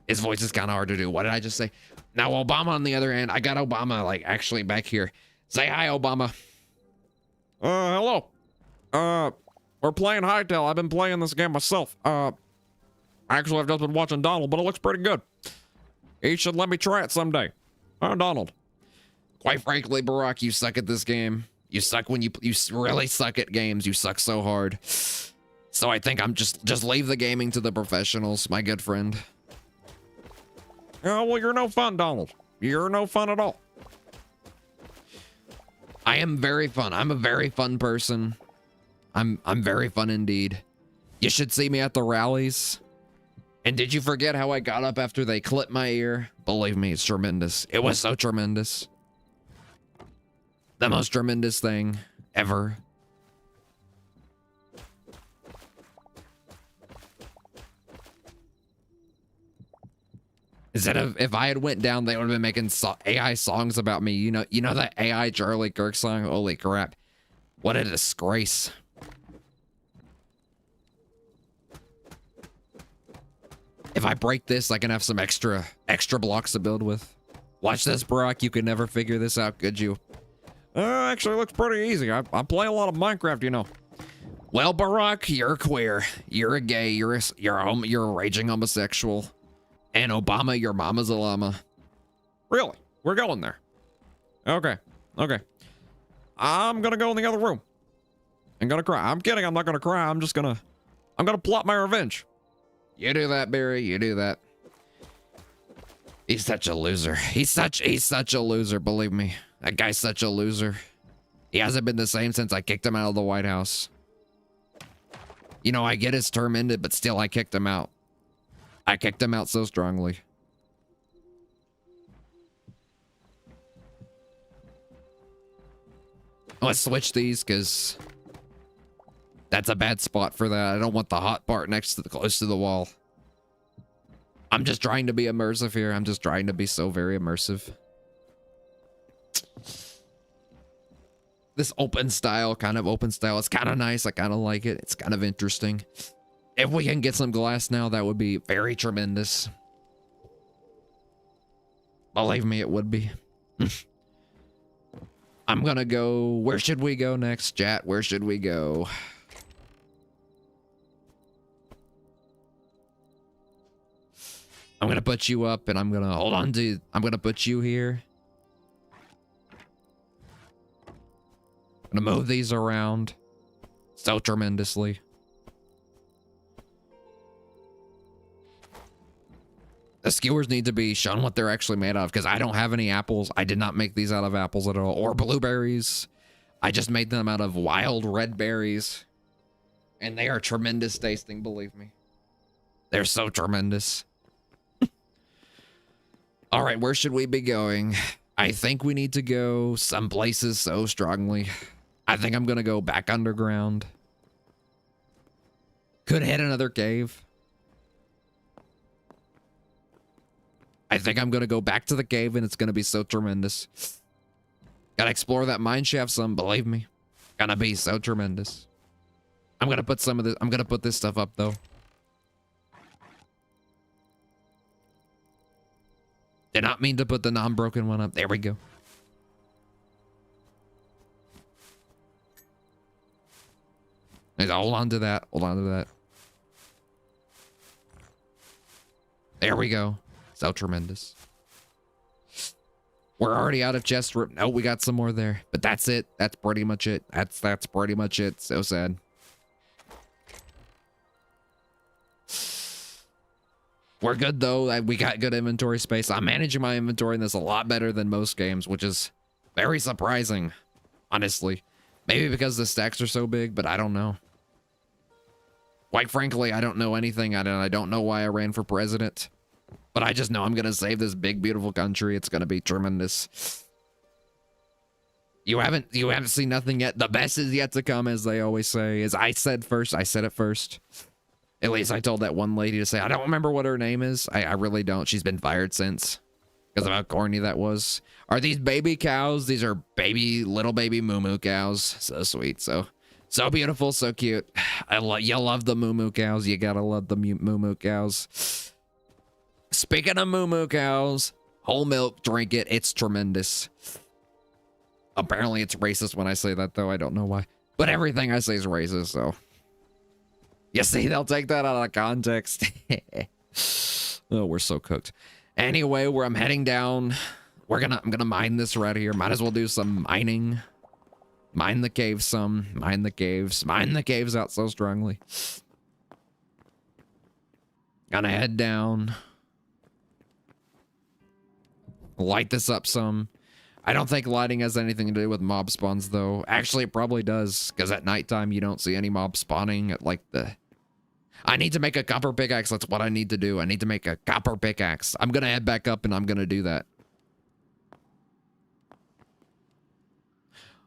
His voice is kind of hard to do. What did I just say? Now, Obama on the other hand, I got Obama, like, actually back here. Say hi, Obama. Hello. We're playing Hytale. I've been playing this game myself. Actually, I've just been watching Donald, but it looks pretty good. He should let me try it someday. Oh, Donald. Quite frankly, Barack, you suck at this game. You suck when you really suck at games. You suck so hard. So I think I'm just leave the gaming to the professionals, my good friend. Oh, well, you're no fun, Donald. You're no fun at all. I am very fun. I'm a very fun person. I'm very fun indeed. You should see me at the rallies. And did you forget how I got up after they clipped my ear? Believe me, it's tremendous. It was so tremendous. The most tremendous thing ever. Instead of, if I had went down, they would have been making AI songs about me. You know that AI Charlie Kirk song? Holy crap. What a disgrace. If I break this, I can have some extra blocks to build with. Watch this, Brock. You could never figure this out, could you? Actually, it looks pretty easy. I play a lot of Minecraft, you know. Well, Barack, you're queer. You're a gay. You're a raging homosexual. And Obama, your mama's a llama. Really? We're going there. Okay. Okay. I'm gonna go in the other room. I'm gonna cry. I'm kidding. I'm not gonna cry. I'm gonna plot my revenge. You do that, Barry. You do that. He's such a loser. He's such a loser, believe me. That guy's such a loser. He hasn't been the same since I kicked him out of the White House. You know, I get his term ended, but still I kicked him out. I kicked him out so strongly. Let's switch these, because that's a bad spot for that. I don't want the hot part close to the wall. I'm just trying to be immersive here. I'm just trying to be so very immersive. This kind of open style, it's kind of nice. I kind of like it. It's kind of interesting. If we can get some glass now, that would be very tremendous. Believe me, it would be. I'm gonna go. Where should we go next, chat? Where should we go? I'm gonna put you up, and I'm gonna hold on to. I'm gonna put you here. I'm gonna move these around so tremendously. The skewers need to be shown what they're actually made of, because I don't have any apples. I did not make these out of apples at all, or blueberries. I just made them out of wild red berries. And they are tremendous tasting, believe me. They're so tremendous. All right, where should we be going? I think we need to go some places so strongly. I think I'm going to go back underground. Could hit another cave. I think I'm going to go back to the cave, and it's going to be so tremendous. Gotta explore that mine shaft some, believe me. Gonna be so tremendous. I'm going to put some of this, I'm going to put this stuff up, though. Did not mean to put the non-broken one up. There we go. Hold on to that. Hold on to that. There we go. So tremendous. We're already out of chest room. No, we got some more there. But that's it. That's pretty much it. That's pretty much it. So sad. We're good, though. We got good inventory space. I'm managing my inventory in this a lot better than most games, which is very surprising, honestly. Maybe because the stacks are so big, but I don't know. Quite frankly, I don't know anything. I don't know why I ran for president. But I just know I'm going to save this big, beautiful country. It's going to be tremendous. You haven't seen nothing yet. The best is yet to come, as they always say. As I said it first. At least I told that one lady to say, I don't remember what her name is. I really don't. She's been fired since. Because of how corny that was. Are these baby cows? These are little baby moo cows. So sweet. So beautiful. So cute. You love the moo cows. You gotta love the moo cows. Speaking of moo cows, whole milk, drink it. It's tremendous. Apparently it's racist when I say that, though. I don't know why. But everything I say is racist, so. You see, they'll take that out of context. Oh, we're so cooked. Anyway, where I'm heading down, I'm gonna mine this right here. Might as well do some mining. Mine the caves some. Mine the caves. Mine the caves out so strongly. Gonna head down. Light this up some. I don't think lighting has anything to do with mob spawns, though. Actually, it probably does, because at nighttime, you don't see any mob spawning at, like, I need to make a copper pickaxe. That's what I need to do. I need to make a copper pickaxe. I'm going to head back up, and I'm going to do that.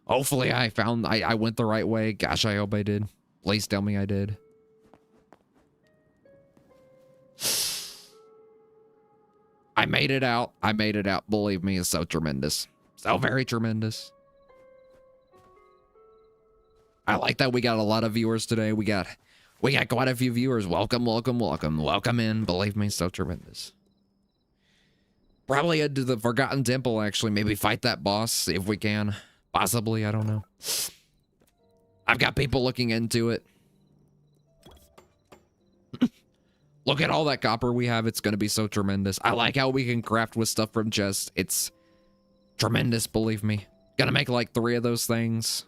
Hopefully, I went the right way. Gosh, I hope I did. Please tell me I did. I made it out. I made it out. Believe me, it's so tremendous. So very tremendous. I like that we got a lot of viewers today. We got quite a few viewers. Welcome, welcome, welcome. Welcome in. Believe me, so tremendous. Probably head to the Forgotten Temple, actually. Maybe fight that boss if we can. Possibly, I don't know. I've got people looking into it. Look at all that copper we have. It's going to be so tremendous. I like how we can craft with stuff from chests. It's tremendous, believe me. Gonna make like 3 of those things.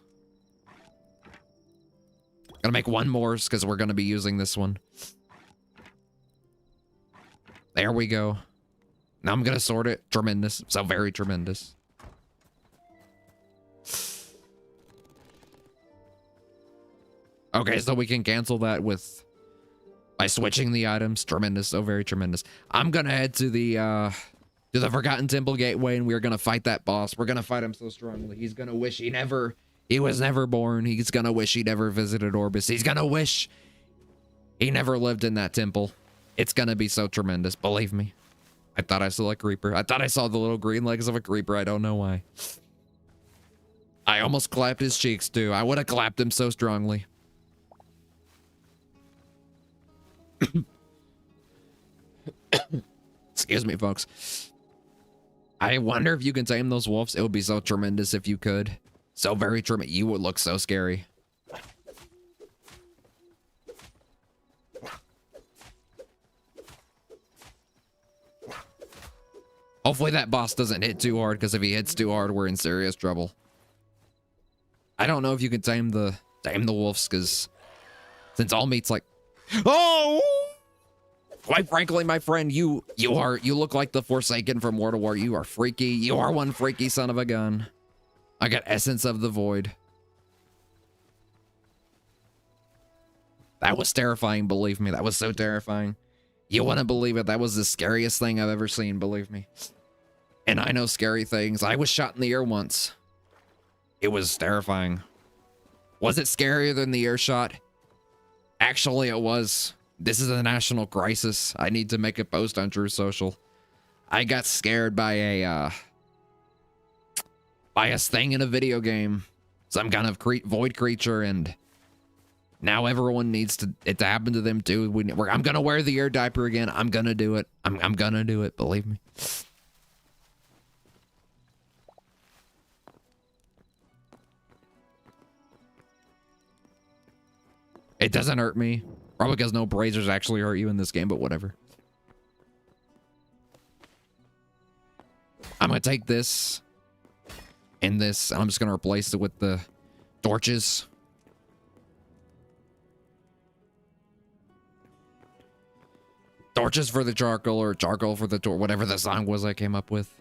Gonna make 1 more because we're gonna be using this one. There we go. Now I'm gonna sort it. Tremendous. So very tremendous. Okay, so we can cancel that by switching the items. Tremendous. So very tremendous. I'm gonna head to the Forgotten Temple Gateway, and we're gonna fight that boss. We're gonna fight him so strongly. He's gonna wish he was never born. He's gonna wish he never visited Orbis. He's gonna wish he never lived in that temple. It's gonna be so tremendous, believe me. I thought I saw a creeper. I thought I saw the little green legs of a creeper. I don't know why. I almost clapped his cheeks, too. I would have clapped him so strongly. Excuse me, folks. I wonder if you can tame those wolves. It would be so tremendous if you could. So very tremendous. You would look so scary. Hopefully that boss doesn't hit too hard, because if he hits too hard, we're in serious trouble. I don't know if you can tame the wolves, because since all meat's like, oh! Quite frankly, my friend, you look like the Forsaken from World of War. You are freaky. You are one freaky son of a gun. I got Essence of the Void. That was terrifying, believe me. That was so terrifying. You wouldn't believe it. That was the scariest thing I've ever seen, believe me. And I know scary things. I was shot in the ear once. It was terrifying. Was it scarier than the ear shot? Actually, it was. This is a national crisis. I need to make a post on True Social. I got scared by a thing in a video game. Some kind of void creature, and now everyone needs it to happen to them too. I'm gonna wear the ear diaper again. I'm gonna do it. I'm gonna do it, believe me. It doesn't hurt me. Probably because no bracers actually hurt you in this game, but whatever. I'm going to take this and this, and I'm just going to replace it with the torches. Torches for the charcoal, or charcoal for the torch, whatever the song was I came up with.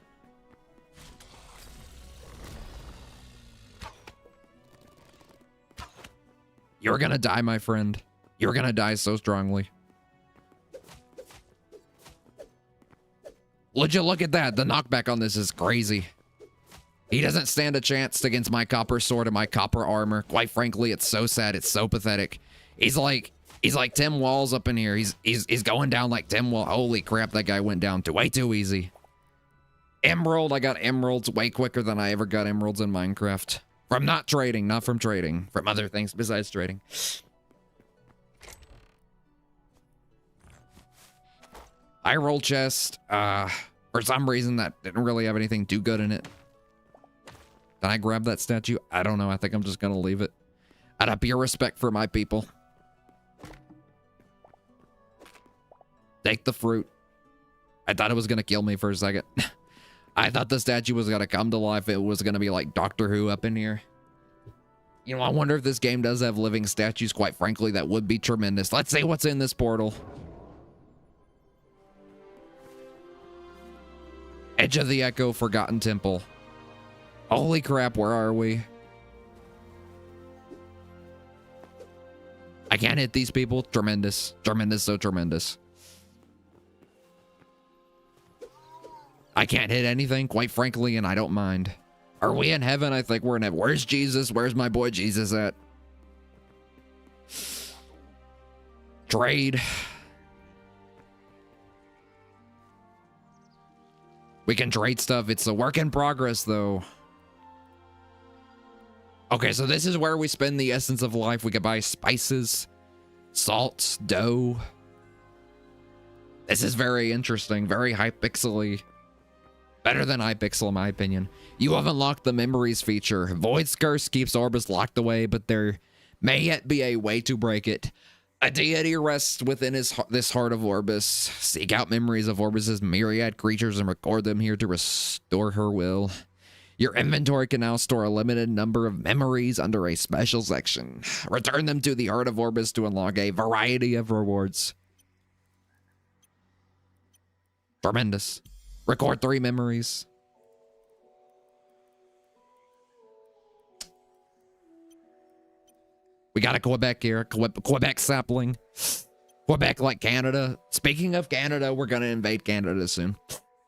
You're going to die, my friend. You're gonna die so strongly. Would you look at that? The knockback on this is crazy. He doesn't stand a chance against my copper sword and my copper armor. Quite frankly, it's so sad. It's so pathetic. He's like 10 walls up in here. He's going down like 10 walls. Holy crap, that guy went down way too easy. Emerald, I got emeralds way quicker than I ever got emeralds in Minecraft. From not trading, not from trading. From other things besides trading. I roll chest. For some reason that didn't really have anything too good in it. Can I grab that statue? I don't know. I think I'm just gonna leave it. Out of pure respect for my people. Take the fruit. I thought it was gonna kill me for a second. I thought the statue was gonna come to life. It was gonna be like Doctor Who up in here. You know, I wonder if this game does have living statues. Quite frankly, that would be tremendous. Let's see what's in this portal. Edge of the Echo, Forgotten Temple. Holy crap, where are we? I can't hit these people. Tremendous. Tremendous, so tremendous. I can't hit anything, quite frankly, and I don't mind. Are we in heaven? I think we're in heaven. Where's Jesus? Where's my boy Jesus at? Trade. We can trade stuff. It's a work in progress, though. Okay, so this is where we spend the essence of life. We can buy spices, salts, dough. This is very interesting. Very Hypixel-y. Better than Hypixel, in my opinion. You have unlocked the memories feature. Void's curse keeps Orbis locked away, but there may yet be a way to break it. A deity rests within this heart of Orbis. Seek out memories of Orbis's myriad creatures and record them here to restore her will. Your inventory can now store a limited number of memories under a special section. Return them to the heart of Orbis to unlock a variety of rewards. Tremendous. Record 3 memories. We got a Quebec here. Quebec sapling. Quebec like Canada. Speaking of Canada, we're going to invade Canada soon.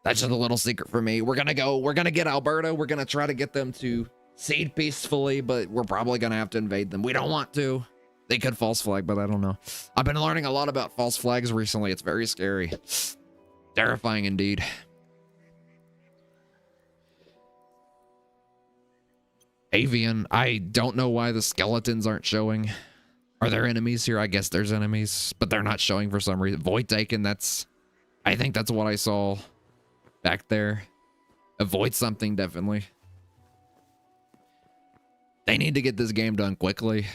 That's just a little secret for me. We're going to get Alberta. We're going to try to get them to cede peacefully, but we're probably going to have to invade them. We don't want to. They could false flag, but I don't know. I've been learning a lot about false flags recently. It's very scary. Terrifying indeed. Avian. I don't know why the skeletons aren't showing. Are there enemies here? I guess there's enemies, but they're not showing for some reason. Void taken. I think that's what I saw back there. Avoid something, definitely. They need to get this game done quickly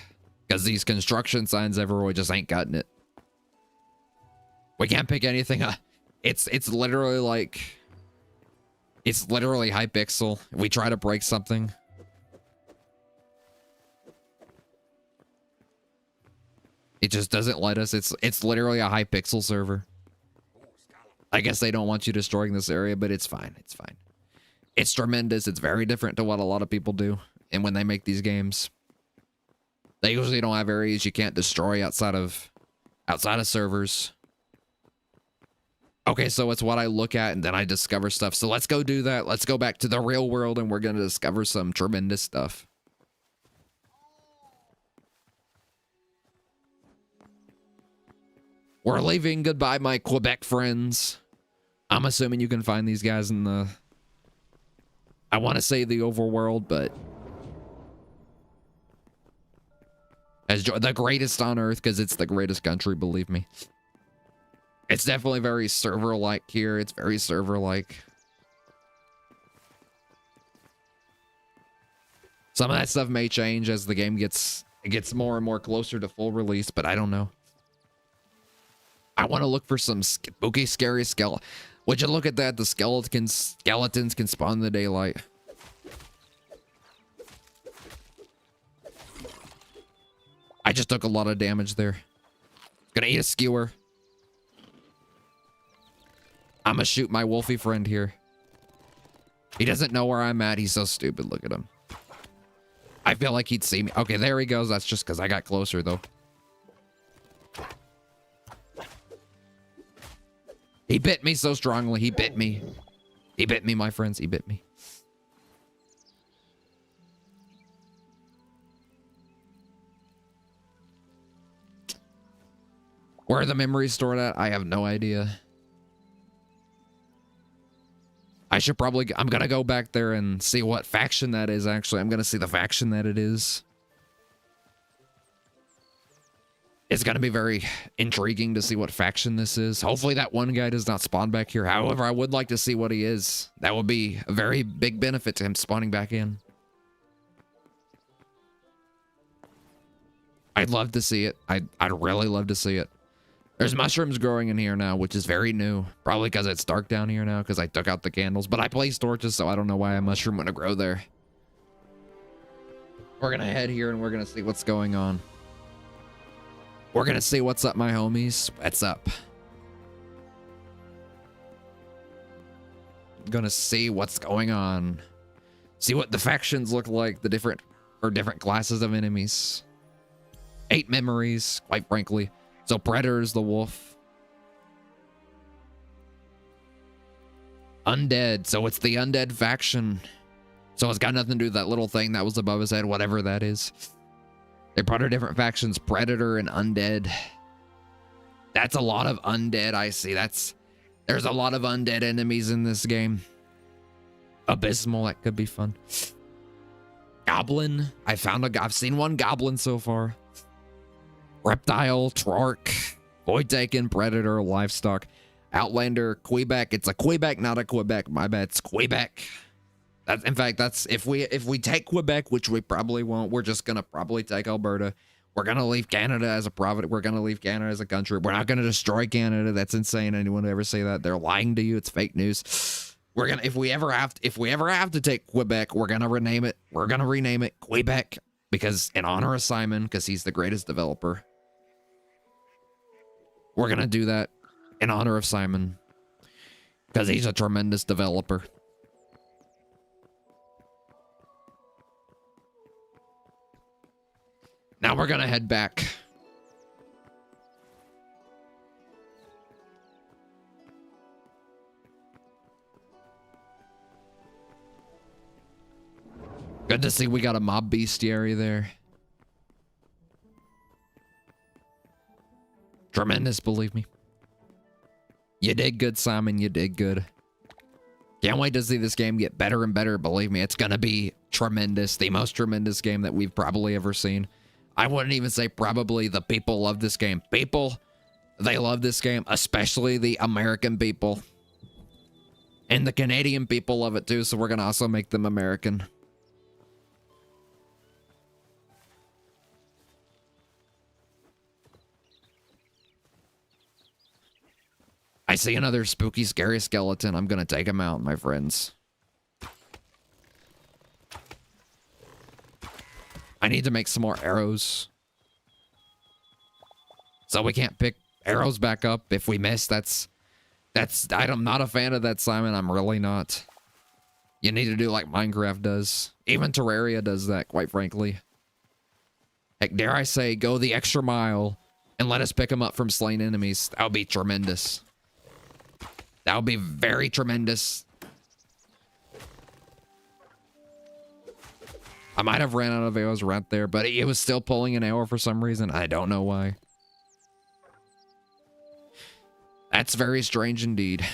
because these construction signs everywhere just ain't cutting it. We can't pick anything up. It's literally like, it's literally Hypixel. We try to break something. It just doesn't let us. It's literally a Hypixel server. I guess they don't want you destroying this area, but it's fine. It's fine. It's tremendous. It's very different to what a lot of people do. And when they make these games, they usually don't have areas you can't destroy outside of servers. Okay, so it's what I look at and then I discover stuff. So let's go do that. Let's go back to the real world and we're going to discover some tremendous stuff. We're leaving. Goodbye, my Quebec friends. I'm assuming you can find these guys in the... I want to say the overworld, but... as the greatest on Earth, because it's the greatest country, believe me. It's definitely very server-like here. It's very server-like. Some of that stuff may change as the game gets more and more closer to full release, but I don't know. I want to look for some spooky, scary skeleton. Would you look at that? The skeletons can spawn in the daylight. I just took a lot of damage there. Gonna eat a skewer. I'm gonna shoot my wolfy friend here. He doesn't know where I'm at. He's so stupid. Look at him. I feel like he'd see me. Okay, there he goes. That's just because I got closer, though. He bit me so strongly. He bit me. He bit me, my friends. He bit me. Where are the memories stored at? I have no idea. I should probably... I'm going to go back there and see what faction that is, actually. I'm going to see the faction that it is. It's going to be very intriguing to see what faction this is. Hopefully that one guy does not spawn back here. However, I would like to see what he is. That would be a very big benefit to him spawning back in. I'd love to see it. I'd really love to see it. There's mushrooms growing in here now, which is very new. Probably because it's dark down here now because I took out the candles. But I placed torches, so I don't know why a mushroom would grow there. We're going to head here and we're going to see what's going on. We're going to see what's up, my homies. What's up? Going to see what's going on. See what the factions look like, the different classes of enemies. 8 memories, quite frankly. So Predator's the wolf. Undead. So it's the undead faction. So it's got nothing to do with that little thing that was above his head, whatever that is. They're part of different factions, Predator and Undead. That's a lot of undead, I see. There's a lot of undead enemies in this game. Abysmal, that could be fun. Goblin. I've seen one goblin so far. Reptile, Trark, Void-Taken, Predator, Livestock, Outlander, Quebec. It's a Quebec, not a Quebec. My bad. It's Quebec. In fact, that's if we take Quebec, which we probably won't, we're just gonna probably take Alberta. We're gonna leave Canada as a province. We're gonna leave Canada as a country. We're not gonna destroy Canada. That's insane. Anyone would ever say that? They're lying to you. It's fake news. We're gonna if we ever have to take Quebec, we're gonna rename it. We're gonna rename it Quebec because in honor of Simon, because he's the greatest developer. We're gonna do that in honor of Simon because he's a tremendous developer. Now we're gonna head back. Good to see we got a mob bestiary there. Tremendous, believe me. You did good, Simon. You did good. Can't wait to see this game get better and better. Believe me, it's gonna be tremendous. The most tremendous game that we've probably ever seen. I wouldn't even say probably. The people love this game. People, they love this game, especially the American people. And the Canadian people love it too, so we're going to also make them American. I see another spooky, scary skeleton. I'm going to take him out, my friends. I need to make some more arrows. So we can't pick arrows back up if we miss. I'm not a fan of that, Simon. I'm really not. You need to do like Minecraft does. Even Terraria does that, quite frankly. Heck, dare I say, go the extra mile and let us pick them up from slain enemies. That would be tremendous. That would be very tremendous. I might have ran out of arrows right there, but it was still pulling an arrow for some reason. I don't know why. That's very strange indeed.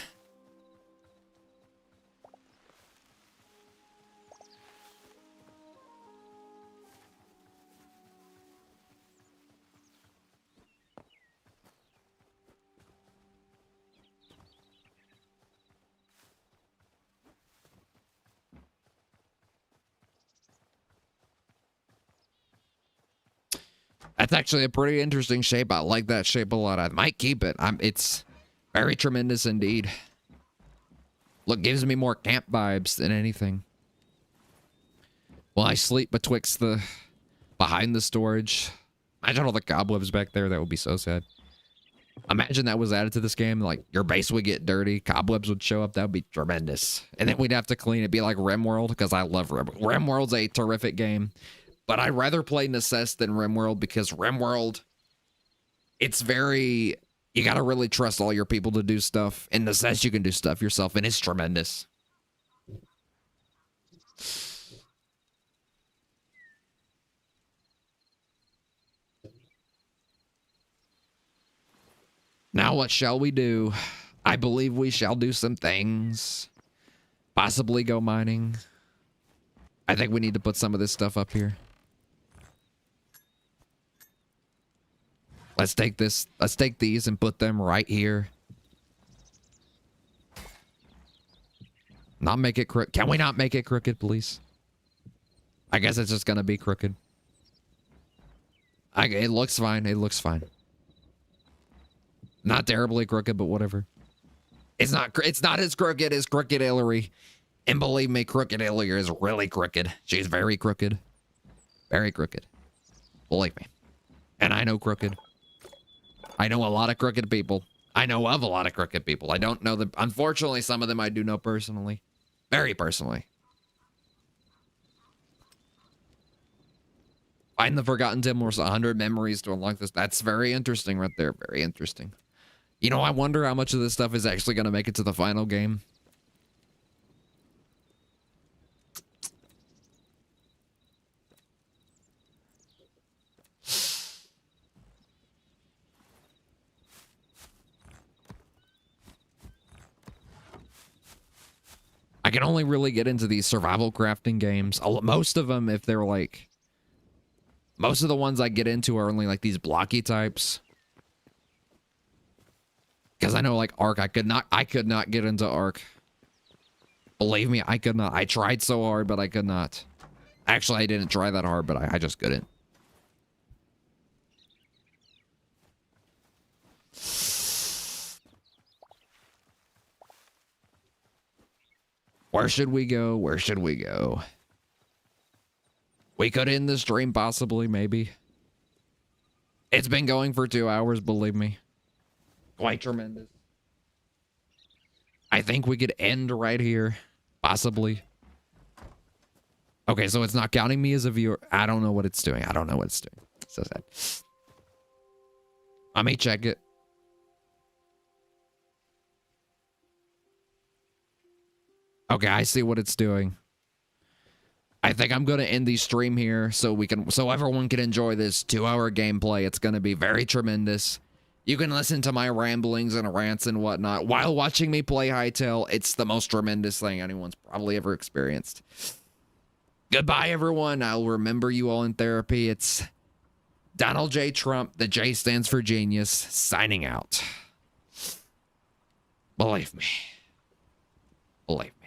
That's actually a pretty interesting shape. I like that shape a lot. I might keep it. It's very tremendous indeed. Look, gives me more camp vibes than anything. Well, I sleep behind the storage. Imagine all the cobwebs back there. That would be so sad. Imagine that was added to this game. Like, your base would get dirty. Cobwebs would show up. That would be tremendous. And then we'd have to clean it. Be like RimWorld, because I love RimWorld. RimWorld's a terrific game. But I'd rather play Necess than RimWorld because RimWorld, it's very, You gotta really trust all your people to do stuff in the sense you can do stuff yourself, and it's tremendous. Now what shall we do? I believe we shall do some things. Possibly go mining. I think we need to put some of this stuff up here. Let's take this. Let's take these and put them right here. Not make it crooked. Can we not make it crooked, please? I guess it's just gonna be crooked. It looks fine. It looks fine. Not terribly crooked, but whatever. It's not as crooked as Crooked Hillary. And believe me, Crooked Hillary is really crooked. She's very crooked. Very crooked. Believe me. And I know crooked. I know a lot of crooked people. I know of a lot of crooked people. I don't know them. Unfortunately, some of them I do know personally. Very personally. Find the Forgotten Temples, 100 memories to unlock this. That's very interesting right there. Very interesting. You know, I wonder how much of this stuff is actually going to make it to the final game. I can only really get into these survival crafting games. Most of them, if they're like... Most of the ones I get into are only like these blocky types. Because I know like Ark, I could not get into Ark. Believe me, I could not. I tried so hard, but I could not. Actually, I didn't try that hard, but I just couldn't. Where should we go? Where should we go? We could end the stream, possibly, maybe. It's been going for 2 hours, believe me. Quite tremendous. I think we could end right here, possibly. Okay, so it's not counting me as a viewer. I don't know what it's doing. I don't know what it's doing. So sad. Let me check it. Okay, I see what it's doing. I think I'm going to end the stream here so everyone can enjoy this 2-hour gameplay. It's going to be very tremendous. You can listen to my ramblings and rants and whatnot while watching me play Hytale. It's the most tremendous thing anyone's probably ever experienced. Goodbye, everyone. I'll remember you all in therapy. It's Donald J. Trump. The J stands for genius. Signing out. Believe me. Believe me.